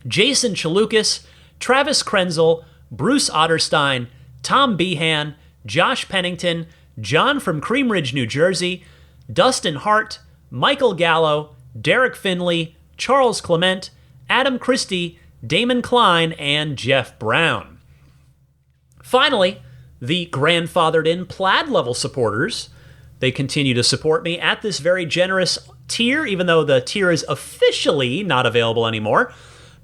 Jason Chalukas, Travis Krenzel, Bruce Otterstein, Tom Behan, Josh Pennington, John from Cream Ridge, New Jersey, Dustin Hart, Michael Gallo, Derek Finley, Charles Clement, Adam Christie, Damon Klein, and Jeff Brown. Finally, the grandfathered-in Plaid level supporters. They continue to support me at this very generous tier, even though the tier is officially not available anymore.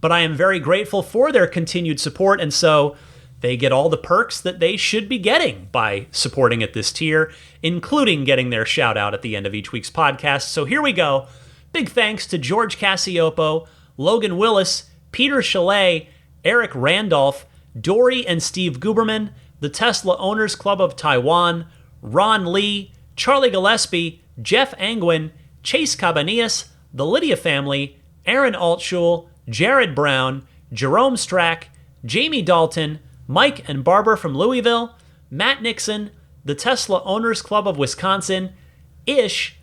But I am very grateful for their continued support, and so they get all the perks that they should be getting by supporting at this tier, including getting their shout out at the end of each week's podcast. So here we go. Big thanks to George Cassiopo, Logan Willis, Peter Chalet, Eric Randolph, Dory and Steve Guberman, the Tesla Owners Club of Taiwan, Ron Lee, Charlie Gillespie, Jeff Angwin, Chase Cabanillas, the Lydia family, Aaron Altschul, Jared Brown, Jerome Strack, Jamie Dalton, Mike and Barbara from Louisville, Matt Nixon, the Tesla Owners Club of Wisconsin, Ish,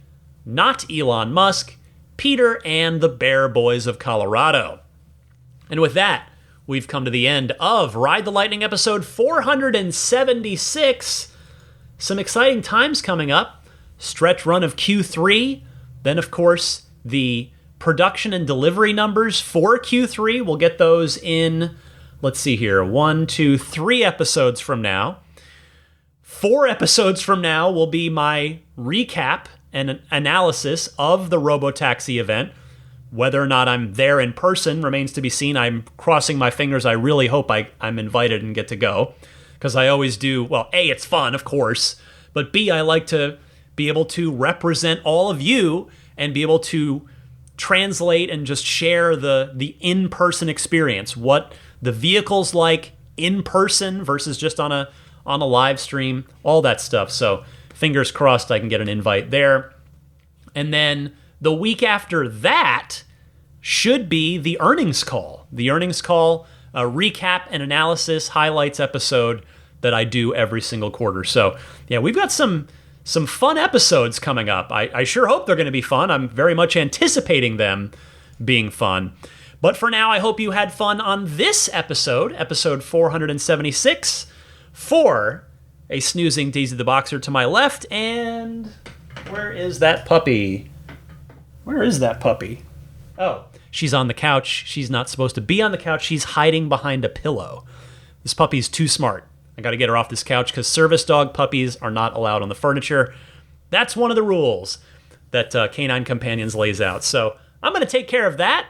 not Elon Musk, Peter, and the Bear Boys of Colorado. And with that, we've come to the end of Ride the Lightning episode 476. Some exciting times coming up. Stretch run of Q3. Then, of course, the production and delivery numbers for Q3. We'll get those in, let's see here, 3 episodes from now. 4 episodes from now will be my recap and analysis of the Robotaxi event. Whether or not I'm there in person remains to be seen. I'm crossing my fingers. I really hope I'm invited and get to go, because I always do. Well, A, it's fun, of course, but B, I like to be able to represent all of you and be able to translate and just share the in-person experience, what the vehicle's like in person versus just on a live stream, all that stuff. So fingers crossed I can get an invite there. And then the week after that should be the earnings call. The earnings call, a recap and analysis highlights episode that I do every single quarter. So yeah, we've got some fun episodes coming up. I sure hope they're going to be fun. I'm very much anticipating them being fun. But for now, I hope you had fun on this episode 476, for a snoozing Daisy the Boxer to my left. And where is that puppy? Where is that puppy? Oh, she's on the couch. She's not supposed to be on the couch. She's hiding behind a pillow. This puppy's too smart. I got to get her off this couch because service dog puppies are not allowed on the furniture. That's one of the rules that Canine Companions lays out. So I'm going to take care of that,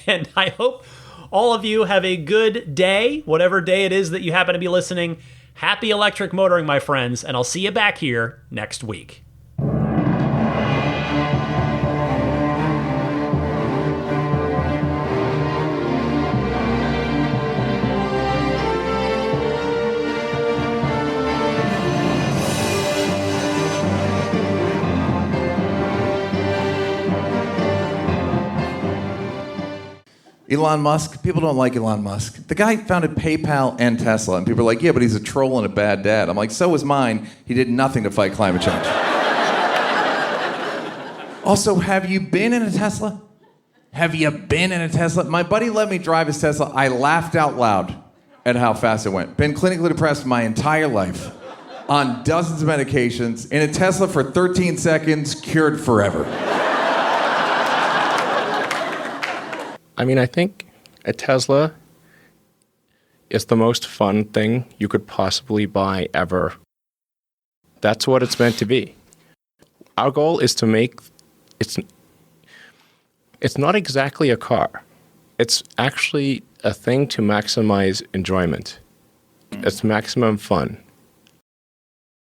and I hope all of you have a good day, whatever day it is that you happen to be listening. Happy electric motoring, my friends, and I'll see you back here next week. Elon Musk, people don't like Elon Musk. The guy founded PayPal and Tesla, and people are like, yeah, but he's a troll and a bad dad. I'm like, so was mine. He did nothing to fight climate change. Also, have you been in a Tesla? Have you been in a Tesla? My buddy let me drive his Tesla. I laughed out loud at how fast it went. Been clinically depressed my entire life, on dozens of medications, in a Tesla for 13 seconds, cured forever. I mean, I think a Tesla is the most fun thing you could possibly buy ever. That's what it's meant to be. Our goal is to make it's not exactly a car. It's actually a thing to maximize enjoyment. It's maximum fun.